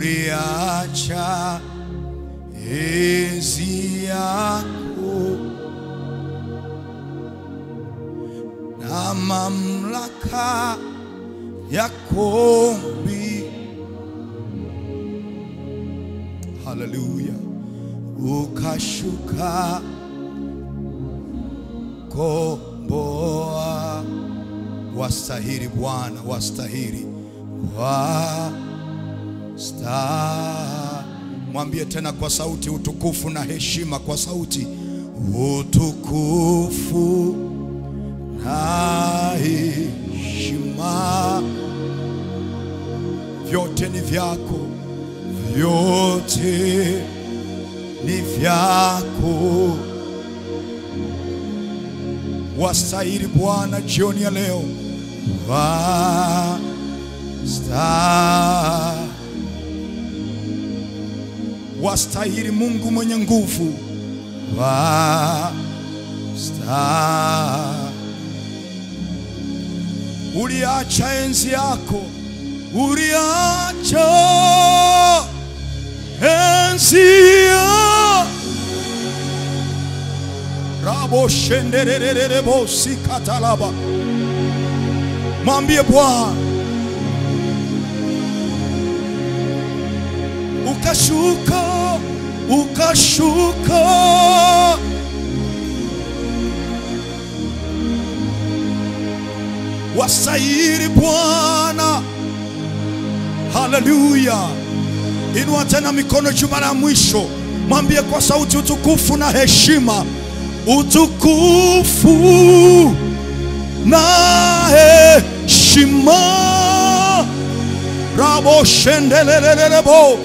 uliacha enzi yako na mamlaka yako. Haleluya. Ukashuka komboa. Wastahili Bwana, wastahili. Mwambie tena kwa sauti, utukufu na heshima kwa sauti. Utukufu na heshima vyote ni vyako, vyote ni vyako. Wastahili Bwana jioni ya leo. Wastahili Mungu mwenye nguvu. Uliacha enzi yako, uliacha enzi yako. Rabo shendererere bosi katalaba. Mwambie Bwana, ukashuka, ukashuka. Wastahili Bwana. Haleluya. Inua tena mikono juu mara mwisho. Mwambie kwa sauti, utukufu na heshima, utukufu na heshima. Rabo shendelelelebo,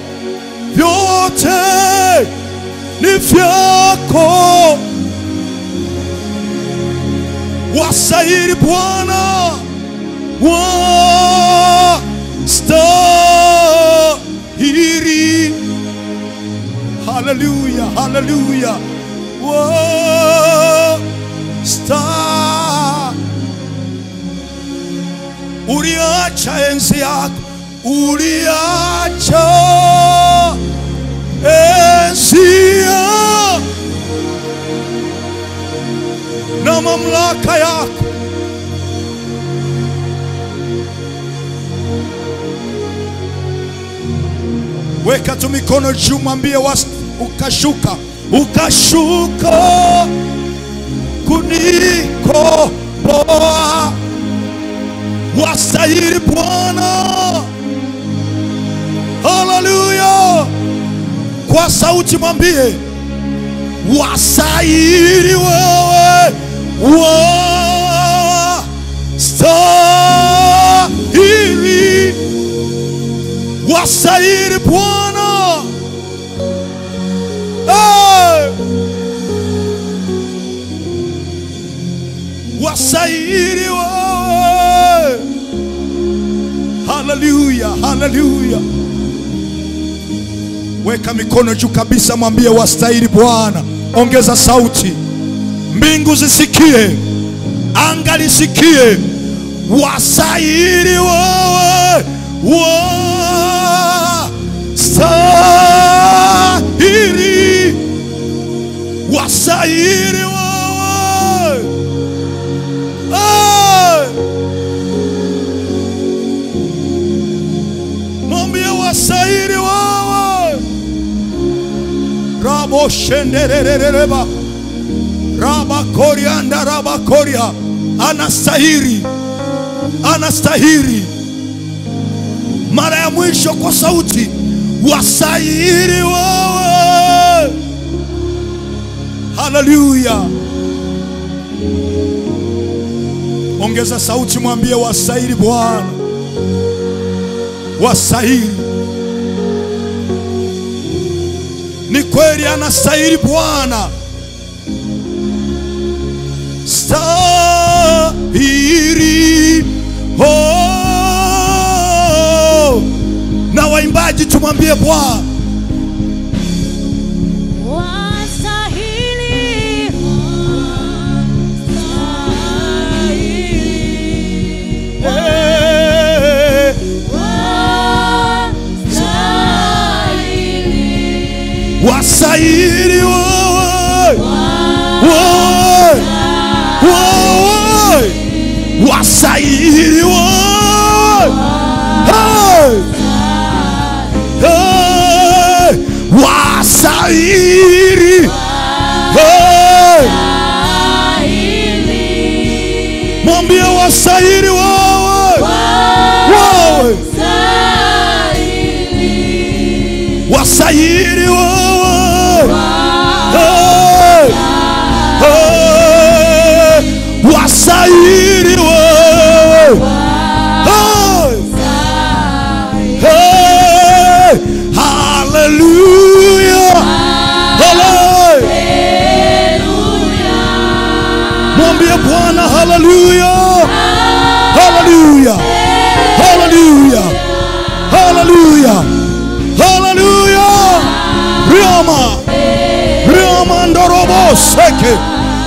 vyote ni vyako. Wastahili Bwana, wastahili. Haleluya, haleluya. Uliacha enzi yako, uliacha enzi yako na mamlaka yako. Weka tu mikono juu, mwambie ukashuka, ukashuka kunikomboa. Wastahili Bwana. Haleluya. Kwa sauti mwambie, wastahili wewe, wastahili, wastahili Bwana. Wastahili wewe. Haleluya, haleluya. Weka mikono juu kabisa, mwambie wastahili Bwana. Ongeza sauti, mbingu zisikie, anga lisikie. Wastahili wewe, wastahili, wastahili wewe. Mwambie wastahili wewe. Rabo shendererereba, raba korianda, raba koria. Anastahili, anastahili. Mara ya mwisho kwa sauti, wastahili wewe. Haleluya. Ongeza sauti, mwambie wastahili Bwana, wastahili. Ni kweli anastahili Bwana. Stahili. Oh, na waimbaji tumwambie Bwana, wastahili, wastahili, wastahili. wasairi wewe, wewe wasairi wewe, wasairi, mwambie wasairi wewe, wasairi wewe, wasairi wewe, hallelujah, mwambie Bwana hallelujah, hallelujah, hallelujah, hallelujah, hallelujah. Rioma, Rioma ndorobo seke,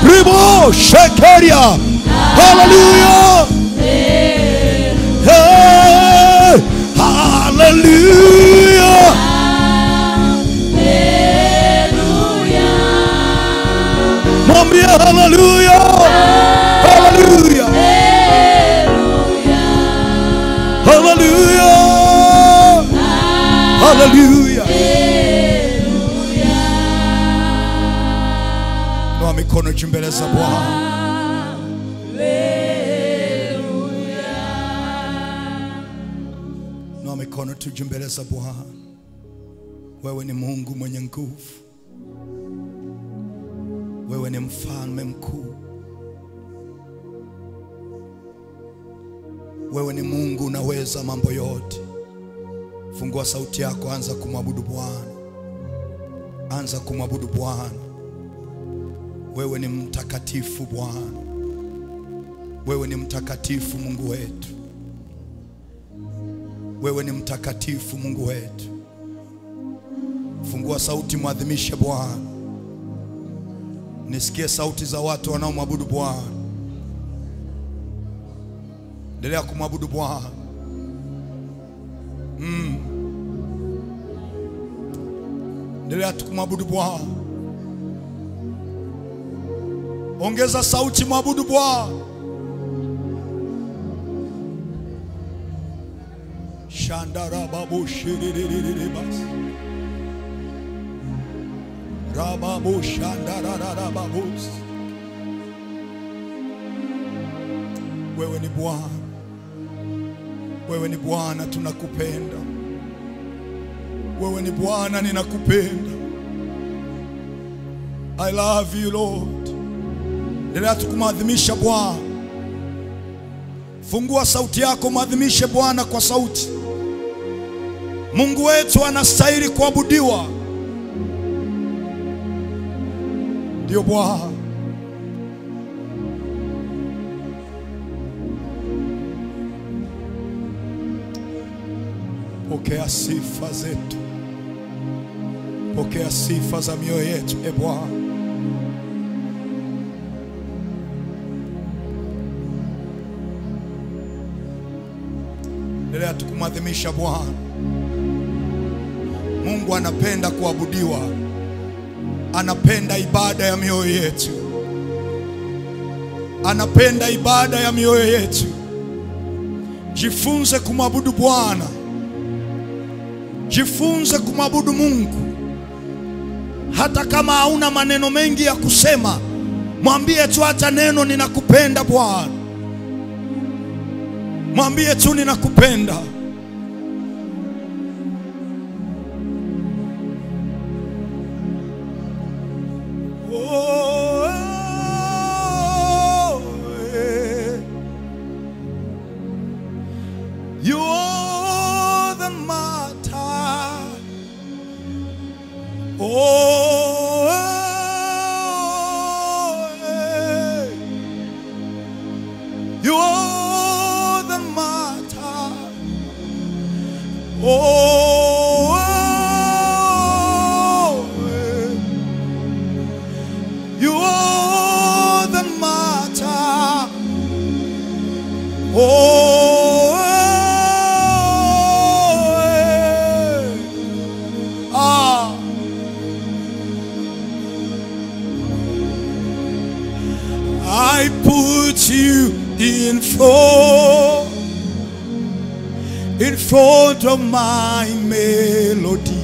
ribo shekeria, hallelujah, hey, hallelujah, mwambie hallelujah, hallelujah, hallelujah, hallelujah. Noa mikono juu mbele za Bwana. Noa mikono juu mbele za Bwana. Wewe ni Mungu mwenye nguvu. Wewe ni mfalme mkuu. Wewe ni Mungu unaweza mambo yote. Fungua sauti yako, anza kumwabudu Bwana. Anza kumwabudu Bwana. Wewe ni mtakatifu Bwana. Wewe ni mtakatifu Mungu wetu. Wewe ni mtakatifu Mungu wetu. Fungua sauti, muadhimishe Bwana. Nisikie sauti za watu wanaomwabudu Bwana. Endelea kumwabudu Bwana. Endelea kumwabudu Bwana. Ongeza sauti, mwabudu Bwana. Shandara babu shiriri bas. Rababu shandara babus. Wewe ni Bwana. Wewe ni Bwana, tunakupenda. Wewe ni Bwana, ninakupenda. I love you Lord. Endelea tukumadhimisha Bwana. Fungua sauti yako, madhimishe Bwana kwa sauti. Mungu wetu anastahili kuabudiwa. Ndio Bwana. Pokea sifa zetu. Pokea sifa za mioyo yetu, Bwana. Endelea tukumadhimisha Bwana. Mungu anapenda kuabudiwa. Anapenda ibada ya mioyo yetu. Anapenda ibada ya mioyo yetu. Jifunze kumwabudu Bwana. Jifunze kumwabudu Mungu. Hata kama hauna maneno mengi ya kusema, mwambie tu hata neno ninakupenda Bwana. Mwambie tu ninakupenda. You are the matter. You are the matter. You are the matter. in front of my melody.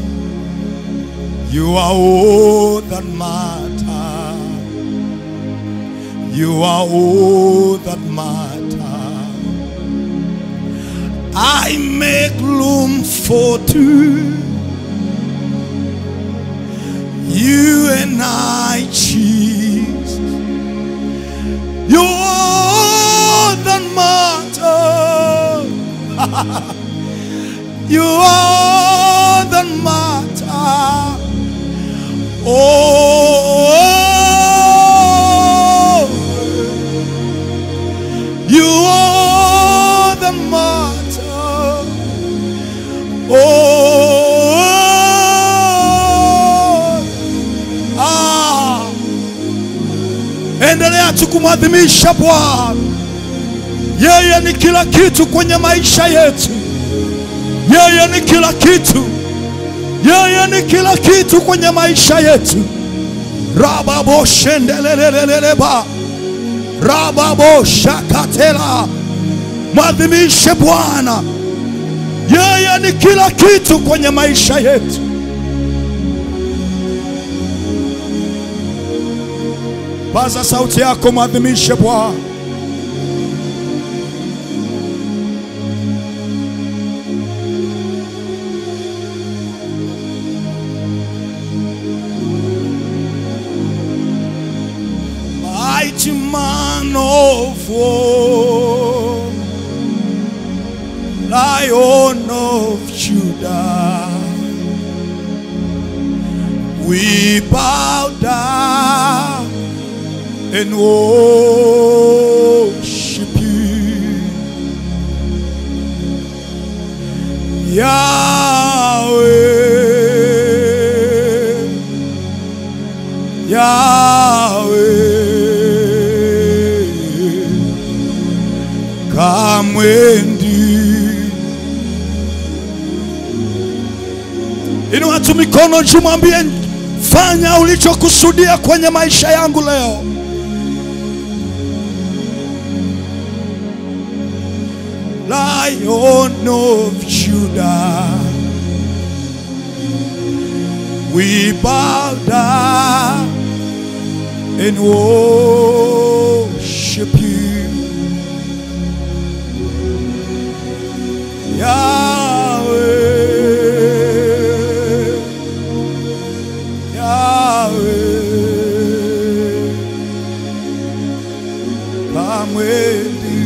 You are all that matter. You are all that matter. I make room for two. You and I, Jesus. You are that matter. You are that matter. Oh, you are the matter. Oh, endelea tukumadhimisha Bwana. Yeye ni kila kitu kwenye maisha yetu. Yeye ni kila kitu. Yeye ni kila kitu kwenye maisha yetu. Rababo shendeleleleleba. Rababo shakatela. Madhimishe Bwana. Yeye ni kila kitu kwenye maisha yetu. Paza sauti yako, madhimishe Bwana. Mighty man of war, Lion of Judah, we bow down and worship you, Yahweh, Yahweh. Kamwendi. Inua tu mikono juu, mwambie fanya ulichokusudia kwenye maisha yangu leo. Lion of Judah, we bow down and worship you, Yahweh, Yahweh, Kamwendi.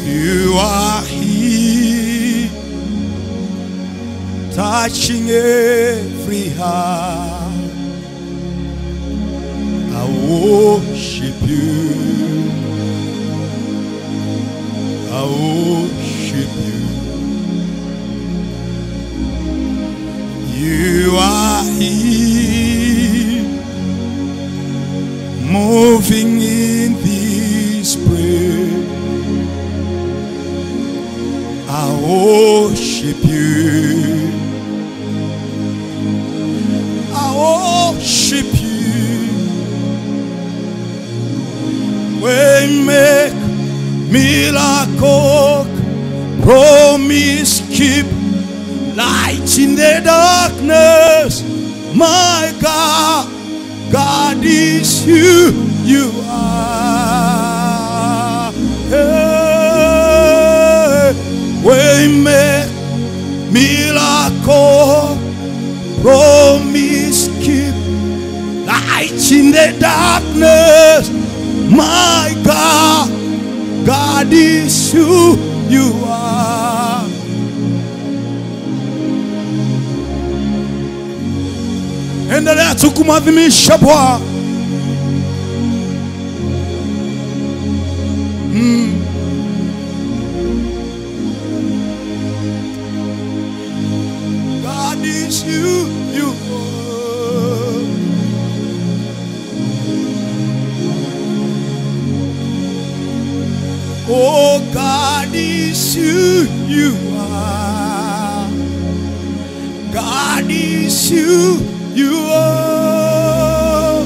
You are here, touching every heart. I worship you, I worship you. You are here, moving in this place. I worship you, I worship you. We make miracle, promise keep, light in the darkness. My God, God is you, you are. Hey, we make miracle, promise keep, light in the darkness. My God, God is who you are. Endelea tu kumadhimisha Bwana. God is you, you are. Oh, God is who you are. God is who you are.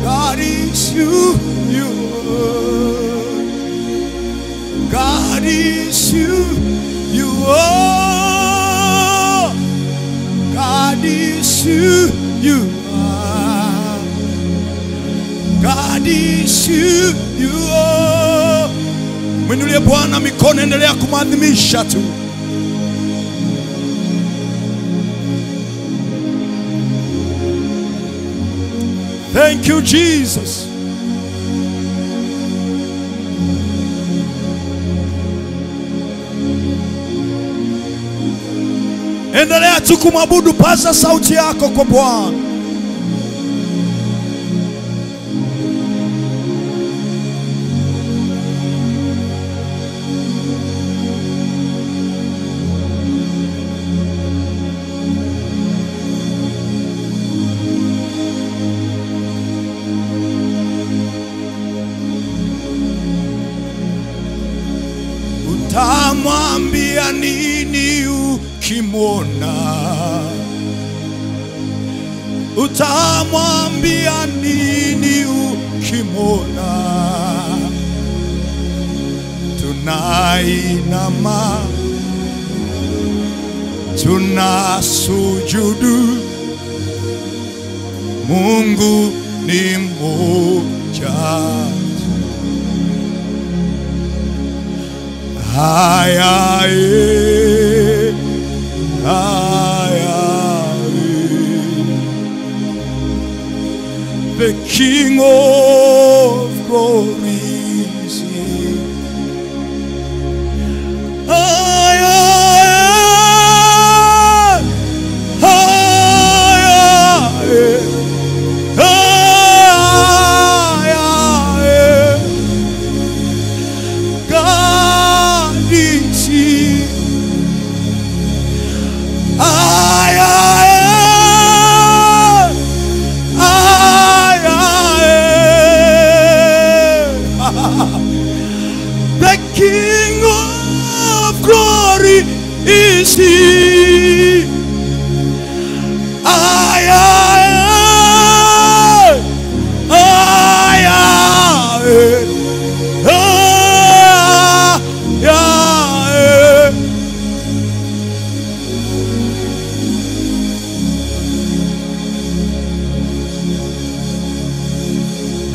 God is who you are. God is who you are. God is who you are. God is who you are. Mwinulie Bwana mikono, endelea kumadhimisha tu. Thank you, Jesus. Endelea tu kumwabudu, paza sauti yako kwa Bwana. Utamwambia nini ukimwona? Utamwambia nini ukimwona? Tunainama, tunasujudu, Mungu ni mmoja. Haya, the King of glory is here. The King of glory is he.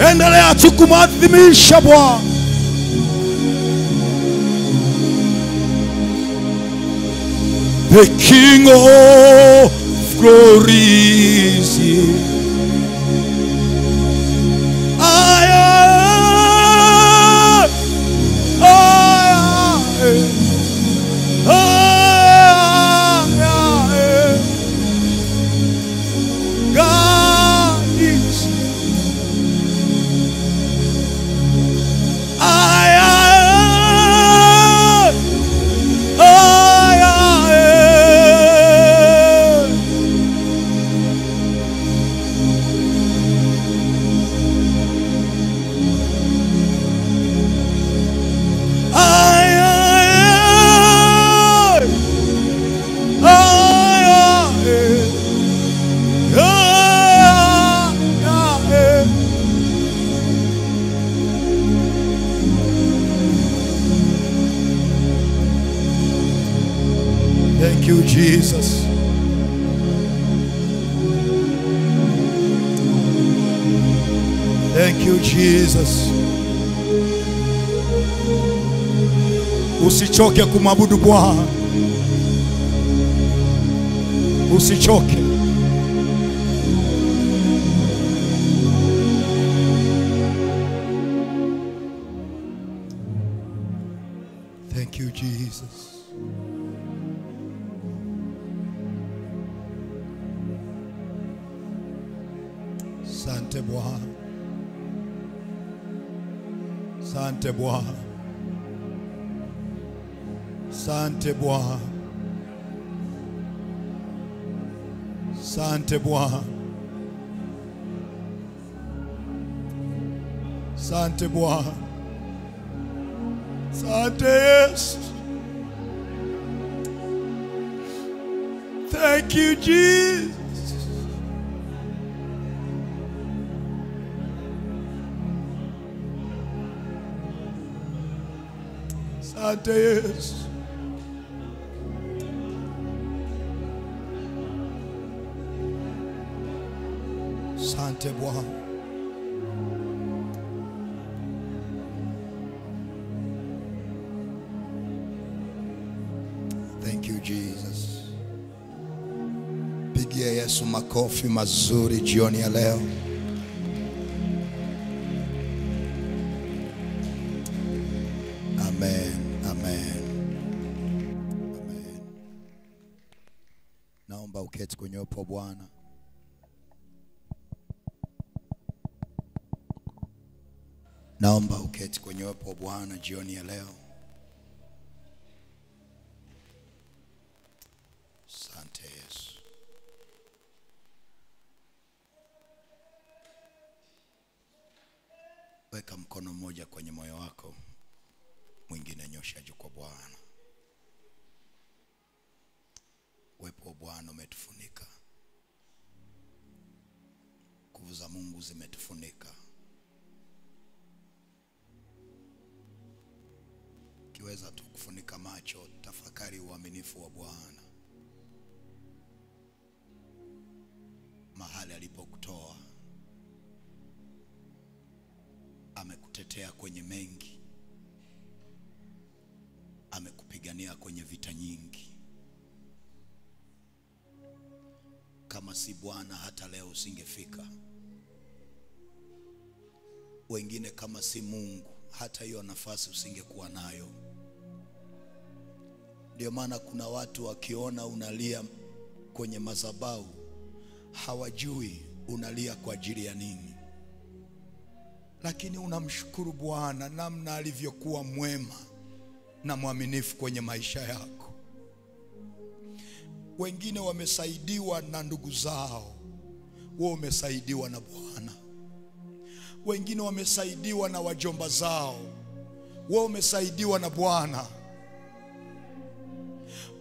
Endelea tu kumadhimisha Bwana. The King of glory is here. Thank you, Jesus. Thank you, Jesus. Usichoke kumwabudu Bwana. Usichoke. Thank you, Jesus. Sante Bwana. Sante Bwana. Sante Bwana. Sante Bwana. Sante Bwana. Sante Yesu. Thank you, Jesus. Asante Yesu. Asante Bwana. Thank you, Jesus. Pigia Yesu makofi mazuri jioni ya leo. Amen. Amen. Amen. Naomba uketi kwenye uwepo wa Bwana. Naomba uketi kwenye uwepo wa Bwana jioni ya leo. Asante Yesu. Weka mkono mmoja kwenye moyo wako, mwingine nyosha juu kwa Bwana. Uwepo wa Bwana umetufunika. Nguvu za Mungu zimetufunika. Kiweza tu kufunika macho, tafakari uaminifu wa Bwana. Mahali alipokutoa, amekutetea kwenye mengi, amekupigania kwenye vita nyingi. Kama si Bwana hata leo usingefika. Wengine kama si Mungu hata hiyo nafasi usingekuwa nayo. Ndio maana kuna watu wakiona unalia kwenye madhabahu hawajui unalia kwa ajili ya nini. Lakini unamshukuru Bwana namna alivyokuwa mwema na mwaminifu kwenye maisha yako. Wengine wamesaidiwa na ndugu zao, wewe umesaidiwa na Bwana. Wengine wamesaidiwa na wajomba zao, wewe umesaidiwa na Bwana.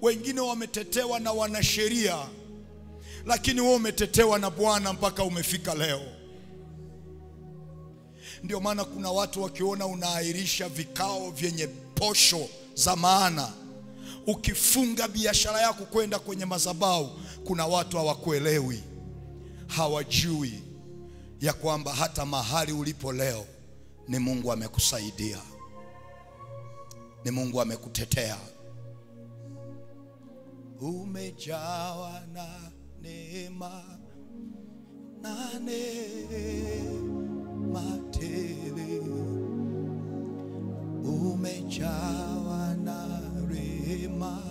Wengine wametetewa na wanasheria, lakini wewe umetetewa na Bwana mpaka umefika leo. Ndio maana kuna watu wakiona unaahirisha vikao vyenye posho za maana, ukifunga biashara yako kwenda kwenye madhabahu, kuna watu hawakuelewi, hawajui ya kwamba hata mahali ulipo leo ni Mungu amekusaidia, ni Mungu amekutetea. Umejawa na neema na neema tele, umejawa na rehema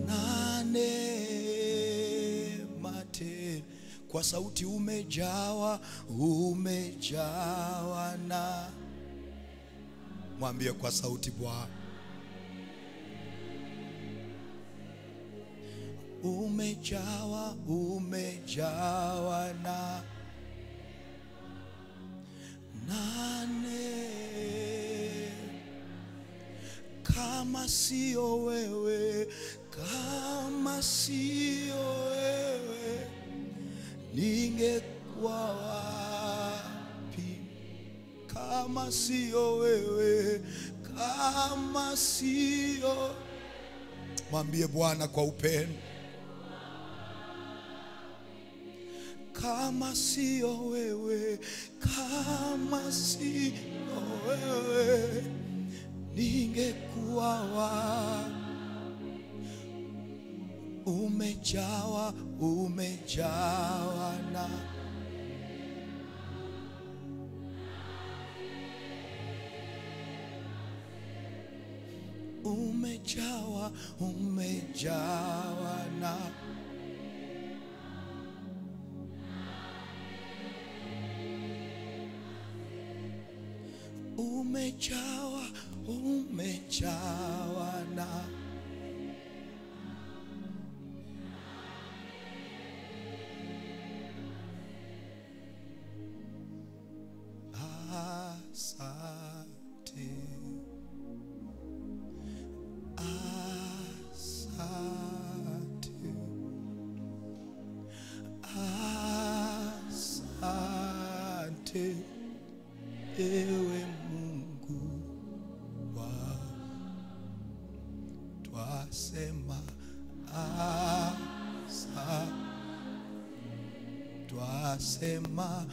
na neema tele. Kwa sauti, umejawa na, mwambie kwa sauti Bwana. Umejawa na nane. Kama sio wewe, kama sio wewe, ningekuwa wapi? Kama sio wewe, kama sio, mwambie Bwana kwa upendo. Kama sio wewe, kama sio wewe, ningekuwa wapi? Umejawa na, umejawa na, umejawa na, asante, asante. ewe Mungu wa twasema twasema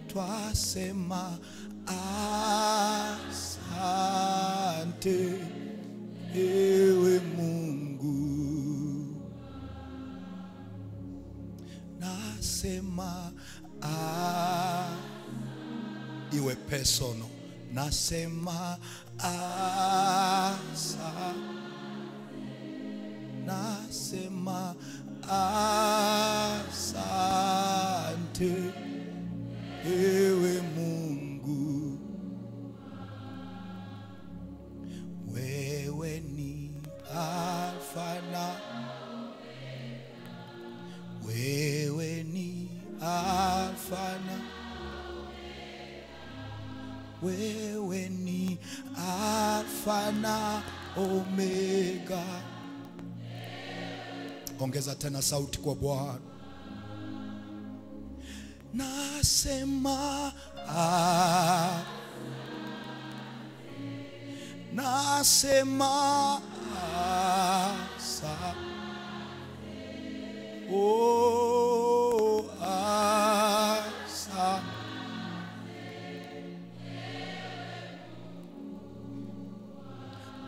twasema asante ewe Mungu, nasema iwe personal, nasema nasema asante ewe Mungu, wewe ni Alfa na wewe ni Alfa na wewe ni Alfa na Omega. Ongeza tena sauti kwa Bwana. Nasema nasema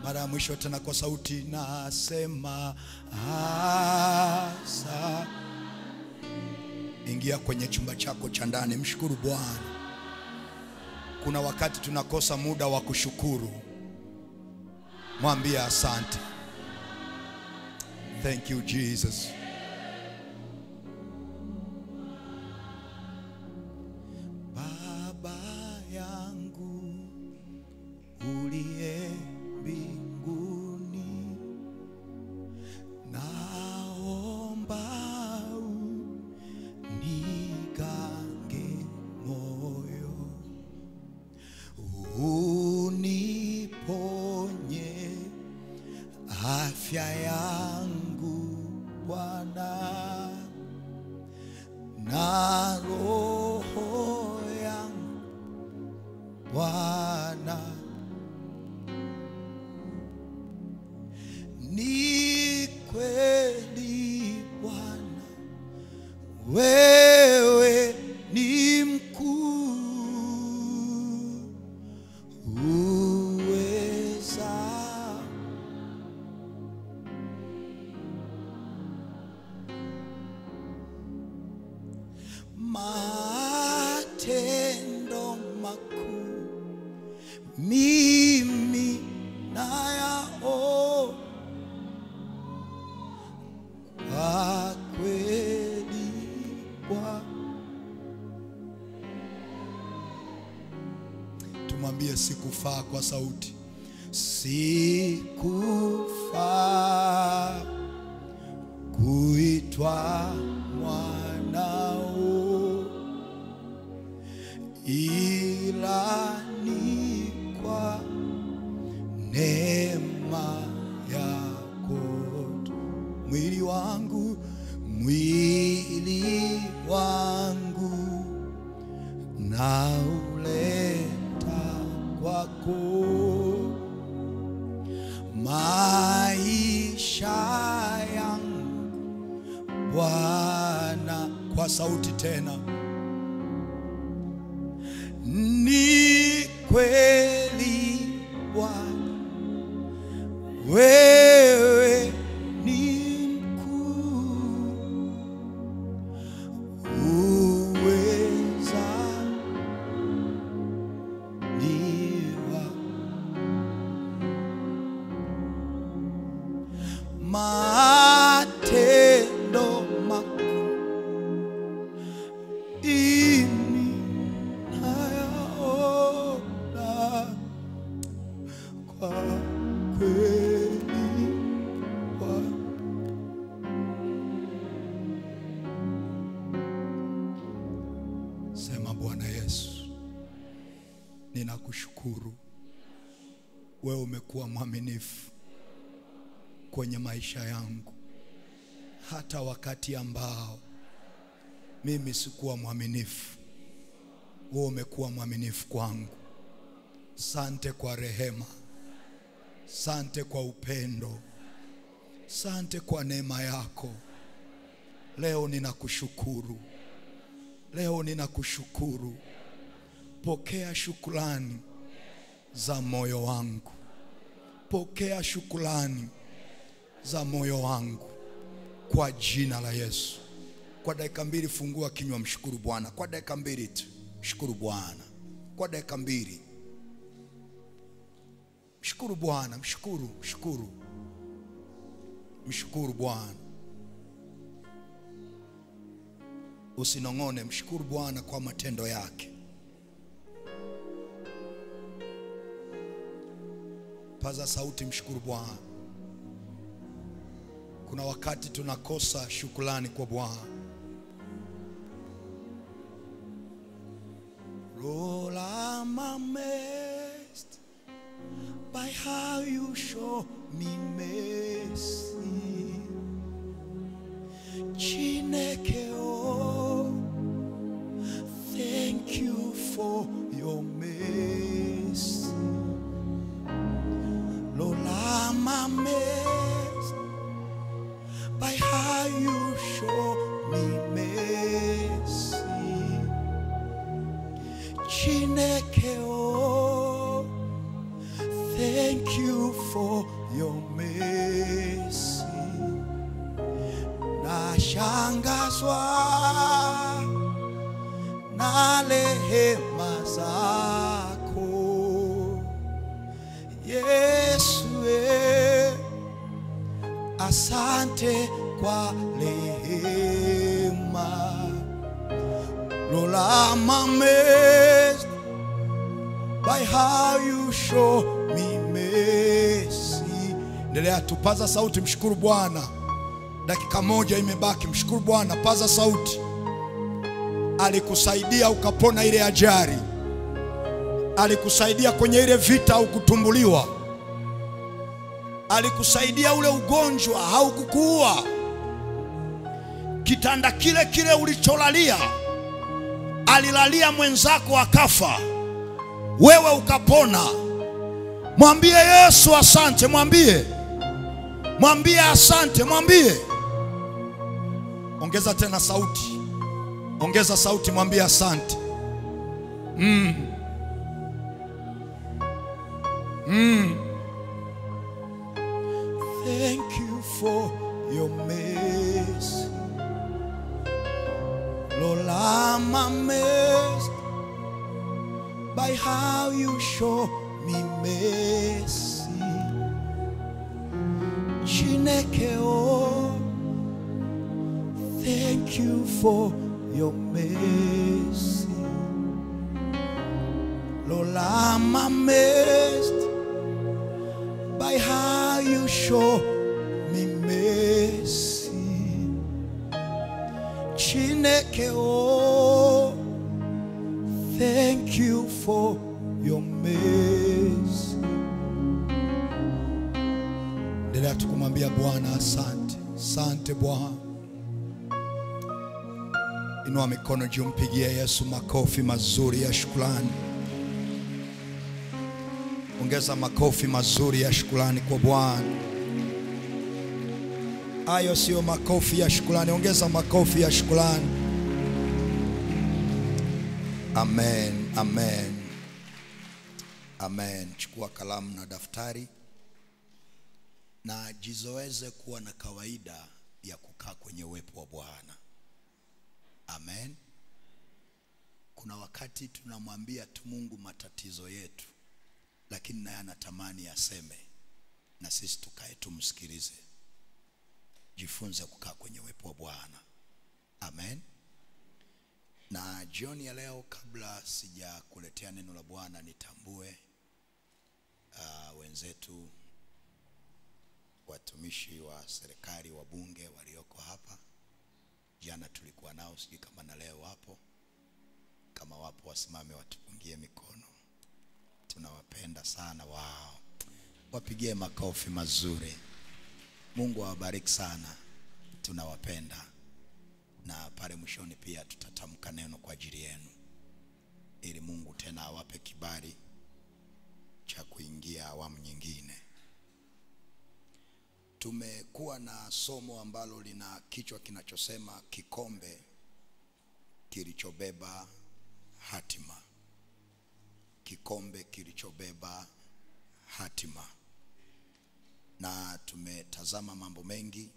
mara mwisho tena kwa sauti, nasema Ingia kwenye chumba chako cha ndani, mshukuru Bwana. Kuna wakati tunakosa muda wa kushukuru. Mwambie asante. Thank you Jesus. Baba yangu uliye mbinguni, naomba unigange moyo, uniponye afya yangu Bwana, na roho yangu Bwana. Ni kweli Bwana, wewe ni mkuu, uweza matendo makuu mimi nayao kwa kweli Bwana. Tumwambie sikufaa kwa sauti. Sikufaa kuitwa mwanao, ila ni kwa neema yako. Mwili wangu nauleta kwako, maisha yangu Bwana. Kwa sauti tena, ni kweli Bwana, wewe ni mkuu, uweza niwa matendo makuu Sema, Bwana Yesu, ninakushukuru. Wewe umekuwa mwaminifu kwenye maisha yangu, hata wakati ambao mimi sikuwa mwaminifu, wewe umekuwa mwaminifu kwangu. Asante kwa rehema, asante kwa upendo, asante kwa neema yako. Leo ninakushukuru, leo ninakushukuru. Pokea shukrani za moyo wangu, pokea shukrani za moyo wangu kwa jina la Yesu. Kwa dakika 2 fungua kinywa, mshukuru Bwana kwa dakika 2 tu. Mshukuru Bwana kwa dakika 2. Mshukuru Bwana, mshukuru Bwana. Usinongone, mshukuru Bwana kwa matendo yake. Paza sauti, mshukuru Bwana. Kuna wakati tunakosa shukrani kwa Bwana. Lord, I'm amazed by how you show me mercy. Chineke, oh, thank you for your mercy. Lord, I'm amazed by how you show me mercy. Chineke, oh, thank you for your mercy. Nashangazwa na rehema zako Yesu, asante kwa rehema. Lord, I'm amazed by how you show me mercy. Endelea tupaza sauti, mshukuru Bwana. Dakika 1 imebaki, mshukuru Bwana, paza sauti. Alikusaidia ukapona ile ajali, alikusaidia kwenye ile vita ukutumbuliwa, alikusaidia ule ugonjwa haukukuua, kitanda kile kile ulicholalia alilalia mwenzako akafa, wewe ukapona. Mwambie Yesu asante, mwambie asante, mwambie. Ongeza tena sauti, ongeza sauti, mwambie asante. Thank you for your mercy. Lord, I'm amazed by how you show me mercy. Chineke, oh, thank you for your mercy. Lord, I'm amazed by how you show me mercy. Chineke, oh, thank you for your mercy. Ndio tukumwambia Bwana asante, asante Bwana. Inua mikono juu, mpigie Yesu makofi mazuri ya shukrani. Ongeza makofi mazuri ya shukrani kwa Bwana. Hayo sio makofi ya shukrani, ongeza makofi ya shukrani. Amen, amen, amen. Chukua kalamu na daftari na jizoeze kuwa na kawaida ya kukaa kwenye uwepo wa Bwana. Amen. Kuna wakati tunamwambia tu Mungu matatizo yetu, lakini naye anatamani aseme na sisi tukae tumsikilize. Jifunze kukaa kwenye uwepo wa Bwana. Amen. Na jioni ya leo, kabla sija kuletea neno la Bwana, nitambue wenzetu watumishi wa serikali, wabunge walioko hapa. Jana tulikuwa nao, sijui kama na leo wapo. Kama wapo wasimame watupungie mikono. Tunawapenda sana wao. Wapigie makofi mazuri. Mungu awabariki sana. Tunawapenda. na pale mwishoni pia tutatamka neno kwa ajili yenu, ili Mungu tena awape kibali cha kuingia awamu nyingine. Tumekuwa na somo ambalo lina kichwa kinachosema kikombe kilichobeba hatima. Kikombe kilichobeba hatima. Na tumetazama mambo mengi,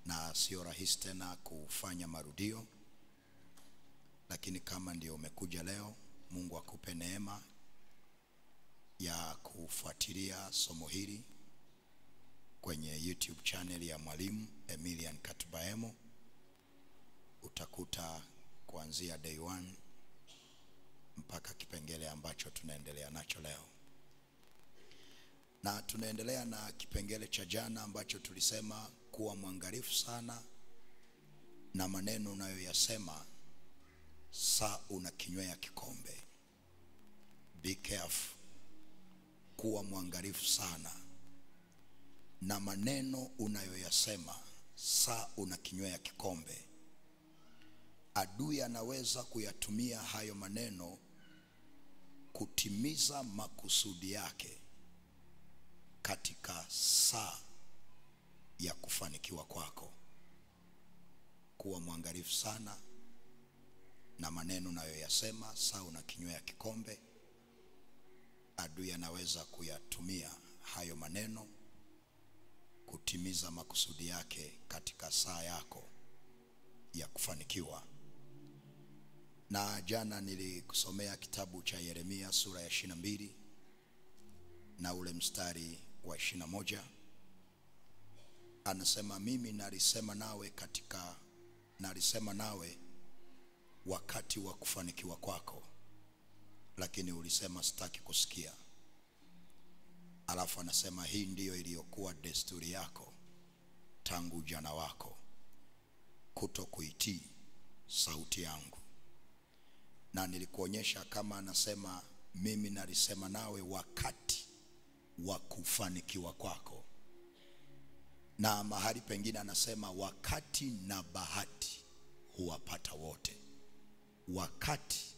na sio rahisi tena kufanya marudio, lakini kama ndio umekuja leo, Mungu akupe neema ya kufuatilia somo hili kwenye YouTube channel ya Mwalimu Emilian Katubaemo. Utakuta kuanzia day 1 mpaka kipengele ambacho tunaendelea nacho leo. Na tunaendelea na kipengele cha jana ambacho tulisema kuwa mwangalifu sana na maneno unayoyasema saa unakinywea kikombe. Be careful. Kuwa mwangalifu sana na maneno unayoyasema saa unakinywea kikombe. Adui anaweza kuyatumia hayo maneno kutimiza makusudi yake katika saa ya kufanikiwa kwako. Kuwa mwangalifu sana na maneno unayoyasema saa unakinywea kikombe. Adui anaweza kuyatumia hayo maneno kutimiza makusudi yake katika saa yako ya kufanikiwa. Na jana nilikusomea kitabu cha Yeremia sura ya 22 na ule mstari wa 21. Anasema, mimi nalisema nawe wakati wa kufanikiwa kwako, lakini ulisema sitaki kusikia. Alafu anasema, hii ndiyo iliyokuwa desturi yako tangu ujana wako, kutokuitii sauti yangu. Na nilikuonyesha kama anasema mimi nalisema nawe wakati wa kufanikiwa kwako, na mahali pengine anasema wakati na bahati huwapata wote. Wakati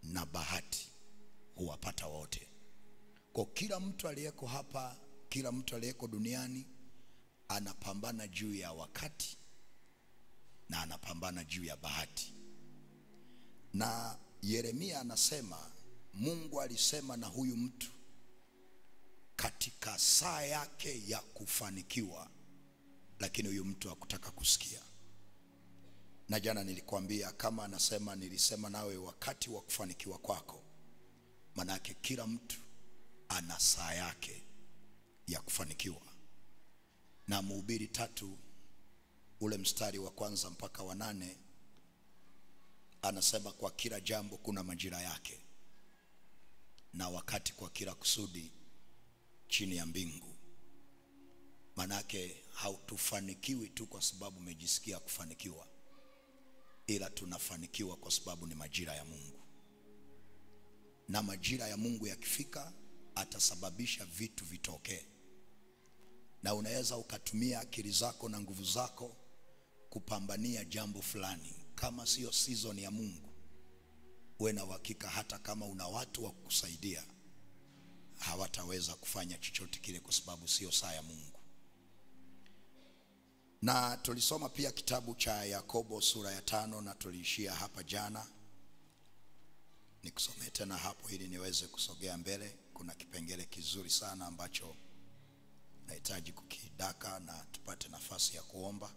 na bahati huwapata wote. Kwa kila mtu aliyeko hapa, kila mtu aliyeko duniani anapambana juu ya wakati na anapambana juu ya bahati. Na Yeremia anasema Mungu alisema na huyu mtu katika saa yake ya kufanikiwa, lakini huyu mtu hakutaka kusikia. Na jana nilikwambia kama anasema nilisema nawe wakati wa kufanikiwa kwako, manake kila mtu ana saa yake ya kufanikiwa. Na Mhubiri 3 ule mstari wa 1 mpaka wa 8 anasema kwa kila jambo kuna majira yake, na wakati kwa kila kusudi chini ya mbingu. Manake hautufanikiwi tu kwa sababu umejisikia kufanikiwa, ila tunafanikiwa kwa sababu ni majira ya Mungu. Na majira ya Mungu yakifika atasababisha vitu vitokee. Na unaweza ukatumia akili zako na nguvu zako kupambania jambo fulani, kama sio season ya Mungu, uwe na uhakika hata kama una watu wa kukusaidia hawataweza kufanya chochote kile, kwa sababu sio saa ya Mungu. Na tulisoma pia kitabu cha Yakobo sura ya 5 na tuliishia hapa jana. Nikusomee tena hapo ili niweze kusogea mbele. Kuna kipengele kizuri sana ambacho nahitaji kukidaka na tupate nafasi ya kuomba.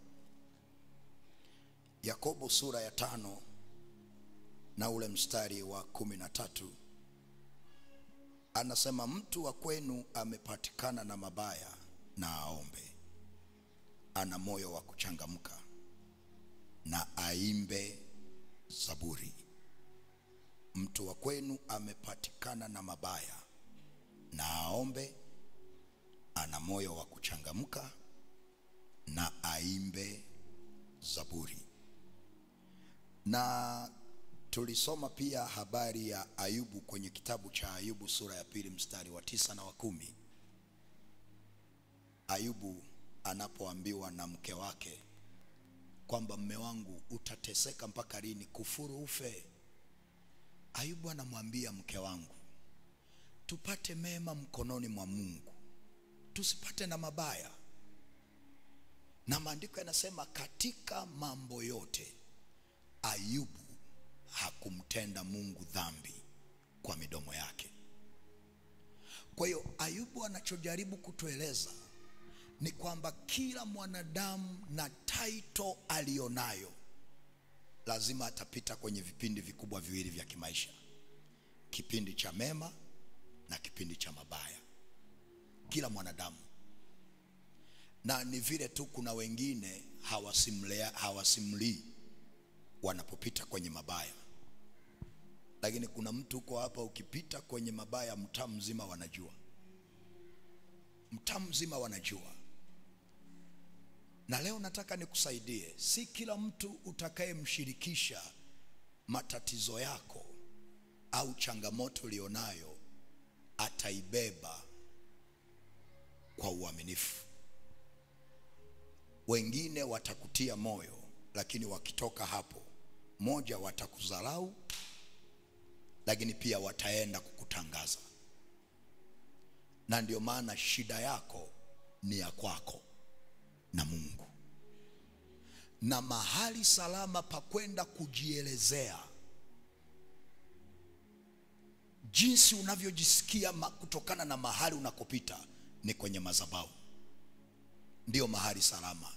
Yakobo sura ya 5 na ule mstari wa 13 anasema, mtu wa kwenu amepatikana na mabaya na aombe, ana moyo wa kuchangamka na aimbe zaburi. Mtu wa kwenu amepatikana na mabaya na aombe, ana moyo wa kuchangamka na aimbe zaburi. Na tulisoma pia habari ya Ayubu kwenye kitabu cha Ayubu sura ya 2 mstari wa 9 na wa 10. Ayubu anapoambiwa na mke wake kwamba mme wangu utateseka mpaka lini, kufuru ufe. Ayubu anamwambia mke wangu, tupate mema mkononi mwa Mungu, tusipate na mabaya. Na maandiko yanasema katika mambo yote Ayubu hakumtenda Mungu dhambi kwa midomo yake. Kwa hiyo Ayubu anachojaribu kutueleza ni kwamba kila mwanadamu na title alionayo lazima atapita kwenye vipindi vikubwa viwili vya kimaisha, kipindi cha mema na kipindi cha mabaya. Kila mwanadamu. Na ni vile tu kuna wengine hawasimlii wanapopita kwenye mabaya, lakini kuna mtu uko hapa ukipita kwenye mabaya mtaa mzima wanajua. Mtaa mzima wanajua. Na leo nataka nikusaidie, si kila mtu utakayemshirikisha matatizo yako au changamoto ulionayo ataibeba kwa uaminifu. Wengine watakutia moyo, lakini wakitoka hapo, moja watakudharau, lakini pia wataenda kukutangaza. Na ndio maana shida yako ni ya kwako na Mungu. Na mahali salama pa kwenda kujielezea jinsi unavyojisikia kutokana na mahali unakopita ni kwenye madhabahu. Ndio mahali salama.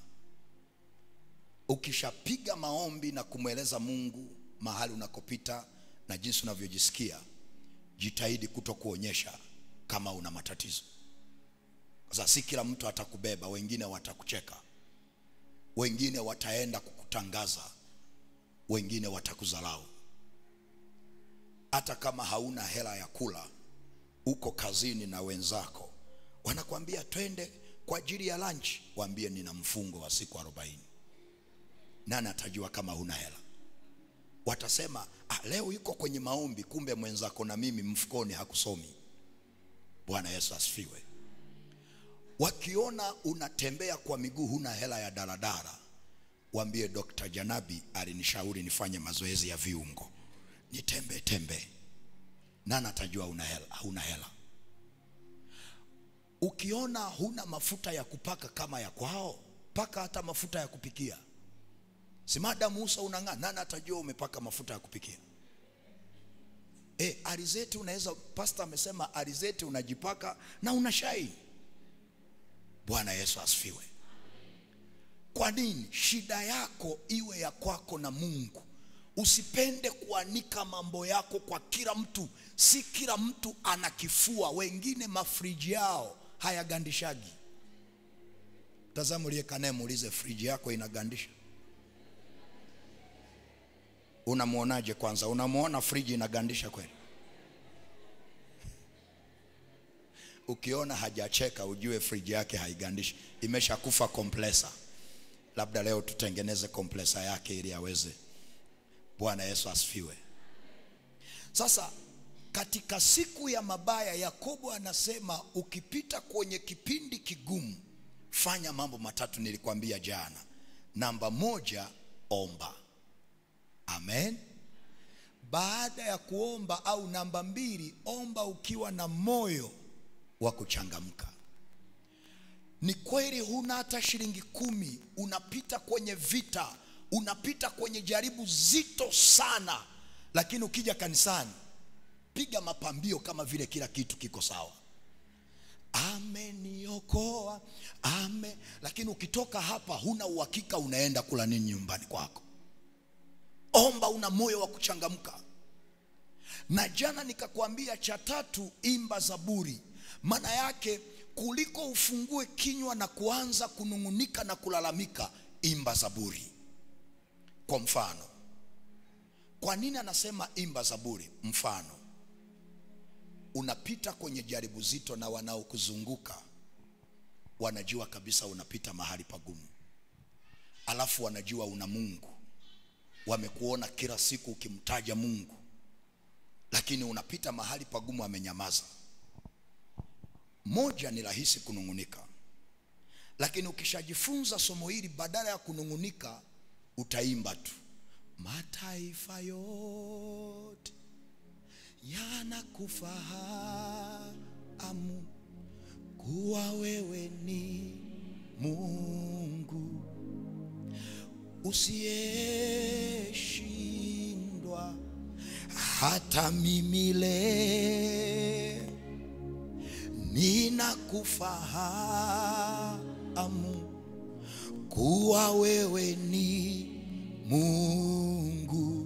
Ukishapiga maombi na kumweleza Mungu mahali unakopita na jinsi unavyojisikia, jitahidi kutokuonyesha kama una matatizo. Sasa si kila mtu atakubeba, wengine watakucheka, wengine wataenda kukutangaza, wengine watakudharau. Hata kama hauna hela ya kula, uko kazini na wenzako wanakuambia twende kwa ajili ya lunch, waambie nina mfungo wa siku 40. Nani atajua kama huna hela? Watasema leo yuko kwenye maombi, kumbe mwenzako na mimi mfukoni hakusomi. Bwana Yesu asifiwe. Wakiona unatembea kwa miguu, huna hela ya daladala, waambie Dr. Janabi alinishauri nifanye mazoezi ya viungo, nitembe. Nani atajua huna hela? Ukiona huna mafuta ya kupaka kama ya kwao, paka hata mafuta ya kupikia. Si madamu uso unang'aa, nani atajua umepaka mafuta ya kupikia? Alizeti unaweza, pastor amesema alizeti unajipaka na unashine. Bwana Yesu asifiwe. Kwa nini? Shida yako iwe ya kwako na Mungu. Usipende kuanika mambo yako kwa kila mtu. Si kila mtu ana kifua. Wengine mafriji yao hayagandishagi. Tazama uliyekanae, muulize, friji yako inagandisha? Unamuonaje kwanza? Unamuona friji inagandisha kweli? Ukiona hajacheka ujue friji yake haigandishi, imeshakufa compressor. Labda leo tutengeneze compressor yake ili aweze. Bwana Yesu asifiwe. Sasa katika siku ya mabaya, Yakobo anasema ukipita kwenye kipindi kigumu, fanya mambo matatu nilikwambia jana. Namba 1, omba. Amen. Baada ya kuomba, au namba 2, omba ukiwa na moyo wa kuchangamka. Ni kweli huna hata shilingi 10, unapita kwenye vita, unapita kwenye jaribu zito sana, lakini ukija kanisani piga mapambio kama vile kila kitu kiko sawa. Ameniokoa, lakini ukitoka hapa huna uhakika unaenda kula nini nyumbani kwako. Omba una moyo wa kuchangamka. Na jana nikakwambia cha 3, imba zaburi. Maana yake kuliko ufungue kinywa na kuanza kunungunika na kulalamika, imba zaburi. Kwa mfano, kwa nini anasema imba zaburi? Mfano, unapita kwenye jaribu zito na wanaokuzunguka wanajua kabisa unapita mahali pagumu. Alafu wanajua una Mungu. Wamekuona kila siku ukimtaja Mungu, lakini unapita mahali pagumu amenyamaza. Moja, ni rahisi kunungunika. Lakini ukishajifunza somo hili, badala ya kunungunika utaimba tu, mataifa yote yanakufahamu kuwa wewe ni Mungu usiyeshindwa. Hata mimi leo ninakufahamu kuwa wewe ni Mungu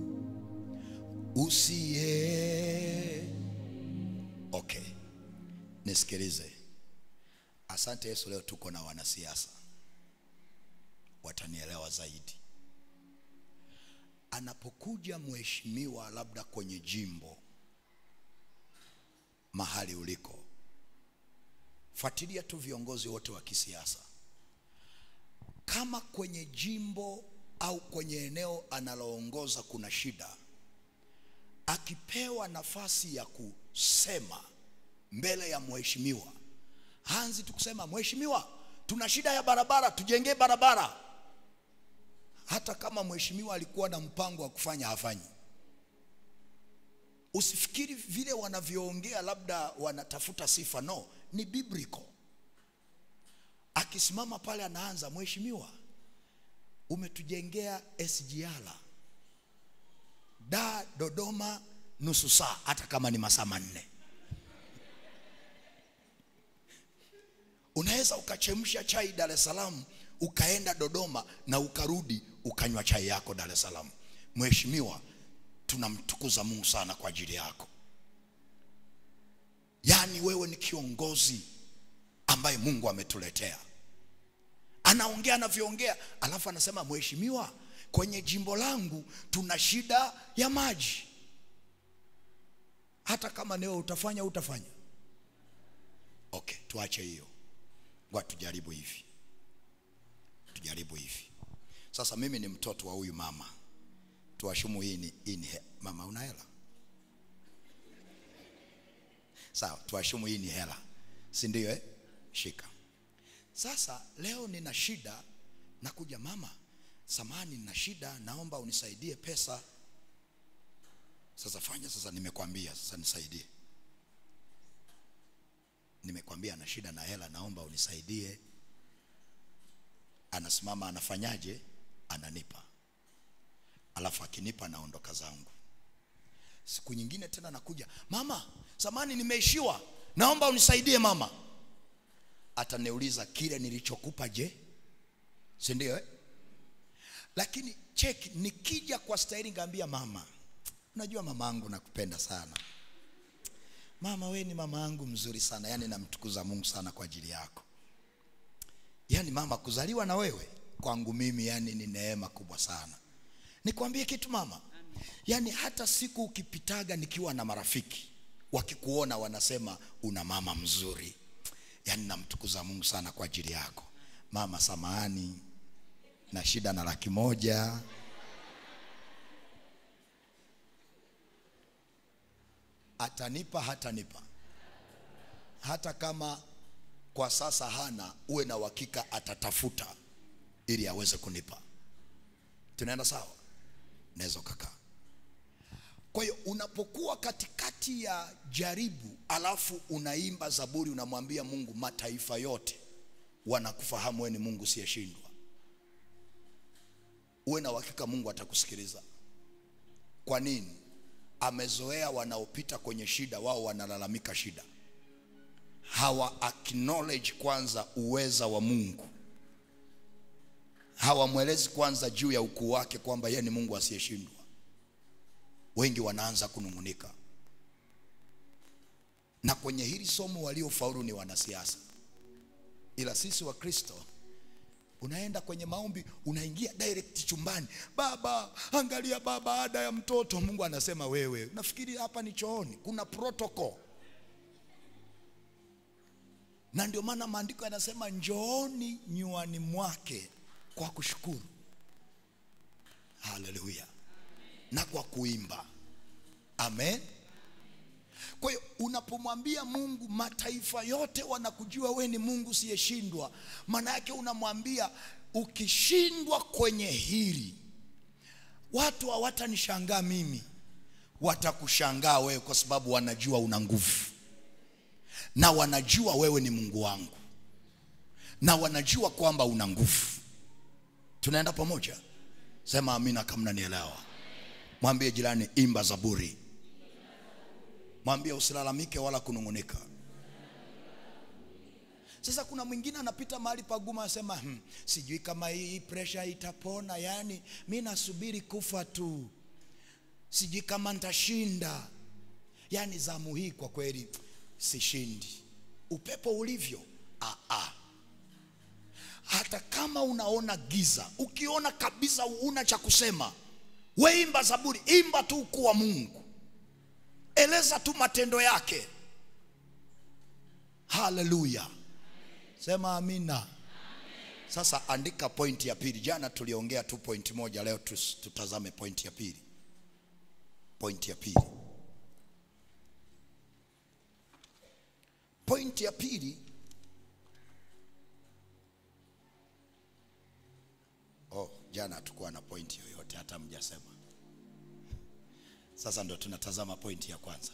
Okay, nisikilize. Asante Yesu, leo tuko na wanasiasa, watanielewa zaidi. Anapokuja mheshimiwa labda kwenye jimbo mahali uliko, fuatilia tu viongozi wote wa kisiasa. Kama kwenye jimbo au kwenye eneo analoongoza kuna shida, akipewa nafasi ya kusema mbele ya mheshimiwa, hanzi tukusema, mheshimiwa, tuna shida ya barabara, tujengee barabara. Hata kama mheshimiwa alikuwa na mpango wa kufanya, hafanyi. Usifikiri vile wanavyoongea labda wanatafuta sifa, no, ni biblical. Akisimama pale anaanza, mheshimiwa, umetujengea SGR Dodoma nusu saa, hata kama ni masaa 4. Unaweza ukachemsha chai Dar es Salaam, ukaenda Dodoma na ukarudi ukanywa chai yako Dar es Salaam. Mheshimiwa, tunamtukuza Mungu sana kwa ajili yako. Yani wewe ni kiongozi ambaye Mungu ametuletea. Anaongea anavyoongea, alafu anasema, mheshimiwa, kwenye jimbo langu tuna shida ya maji. Hata kama leo utafanya. Okay, tuache hiyo. Ngoja tujaribu hivi. Sasa mimi ni mtoto wa huyu mama. Tuashumu hii ni mama, una hela? Sawa, tuashumu hii ni hela, si ndio? Shika. Sasa leo nina shida, nakuja, mama, samahani, nina shida, naomba unisaidie pesa. Sasa fanya, sasa nimekwambia, sasa nisaidie. Nimekwambia na shida na hela, naomba unisaidie. Anasimama, anafanyaje? Ananipa. Alafu akinipa naondoka zangu. Siku nyingine tena nakuja, mama, samahani, nimeishiwa, naomba unisaidie mama. Ataniuliza, kile nilichokupa je? Si ndio? Lakini check, nikija kwa staili ngambia, mama, unajua mamangu nakupenda sana. Mama, wewe ni mamangu mzuri sana, yani namtukuza Mungu sana kwa ajili yako. Yani mama, kuzaliwa na wewe kwangu mimi yani ni neema kubwa sana. Nikwambie kitu mama, yani hata siku ukipitaga nikiwa na marafiki, wakikuona wanasema una mama mzuri. Yani namtukuza Mungu sana kwa ajili yako. Mama, samahani, na shida na 100,000. Atanipa hatanipa? Hata kama kwa sasa hana, uwe na uhakika atatafuta ili aweze kunipa. Tunaenda sawa? Naweza kukaa. Kwa hiyo unapokuwa katikati ya jaribu, alafu unaimba zaburi, unamwambia Mungu, mataifa yote wanakufahamu wewe ni Mungu usiyeshindwa, uwe na uhakika Mungu atakusikiliza. Kwa nini? Amezoea wanaopita kwenye shida, wao wanalalamika shida. Hawa acknowledge kwanza uweza wa Mungu. Hawamwelezi kwanza juu ya ukuu wake kwamba yeye ni Mungu asiyeshindwa. Wengi wanaanza kunungunika. Na kwenye hili somo waliofaulu ni wanasiasa. Ila sisi wa Kristo, unaenda kwenye maombi, unaingia direct chumbani, baba, angalia baba, ada ya mtoto. Mungu anasema, wewe nafikiri hapa ni chooni? Kuna protocol. Na ndio maana maandiko yanasema, njooni nyuani mwake kwa kushukuru. Haleluya. Na kwa kuimba. Amen. Kwa hiyo unapomwambia Mungu mataifa yote wanakujua wewe ni Mungu usiyeshindwa, maana yake unamwambia ukishindwa kwenye hili, Watu hawatanishangaa mimi, watakushangaa wewe, kwa sababu wanajua una nguvu, na wanajua wewe ni Mungu wangu, na wanajua kwamba una nguvu. Tunaenda pamoja? Sema amina kama unanielewa. Mwambie jirani, imba zaburi. Mwambie usilalamike wala kunungunika. Sasa kuna mwingine anapita mahali pagumu, anasema sijui kama hii pressure itapona, yani mimi nasubiri kufa tu, sijui kama nitashinda. Yani zamu hii kwa kweli sishindi. Upepo ulivyo, hata kama unaona giza, ukiona kabisa una cha kusema, we imba zaburi. Imba tu ukuu wa Mungu, eleza tu matendo yake. Haleluya, sema amina. Sasa andika pointi ya pili. Jana tuliongea tu pointi moja, leo tutazame pointi ya pili. Pointi ya pili. Pointi ya pili. Jana tukua na pointi yoyote, hata mjasema. Sasa ndo tunatazama pointi ya kwanza.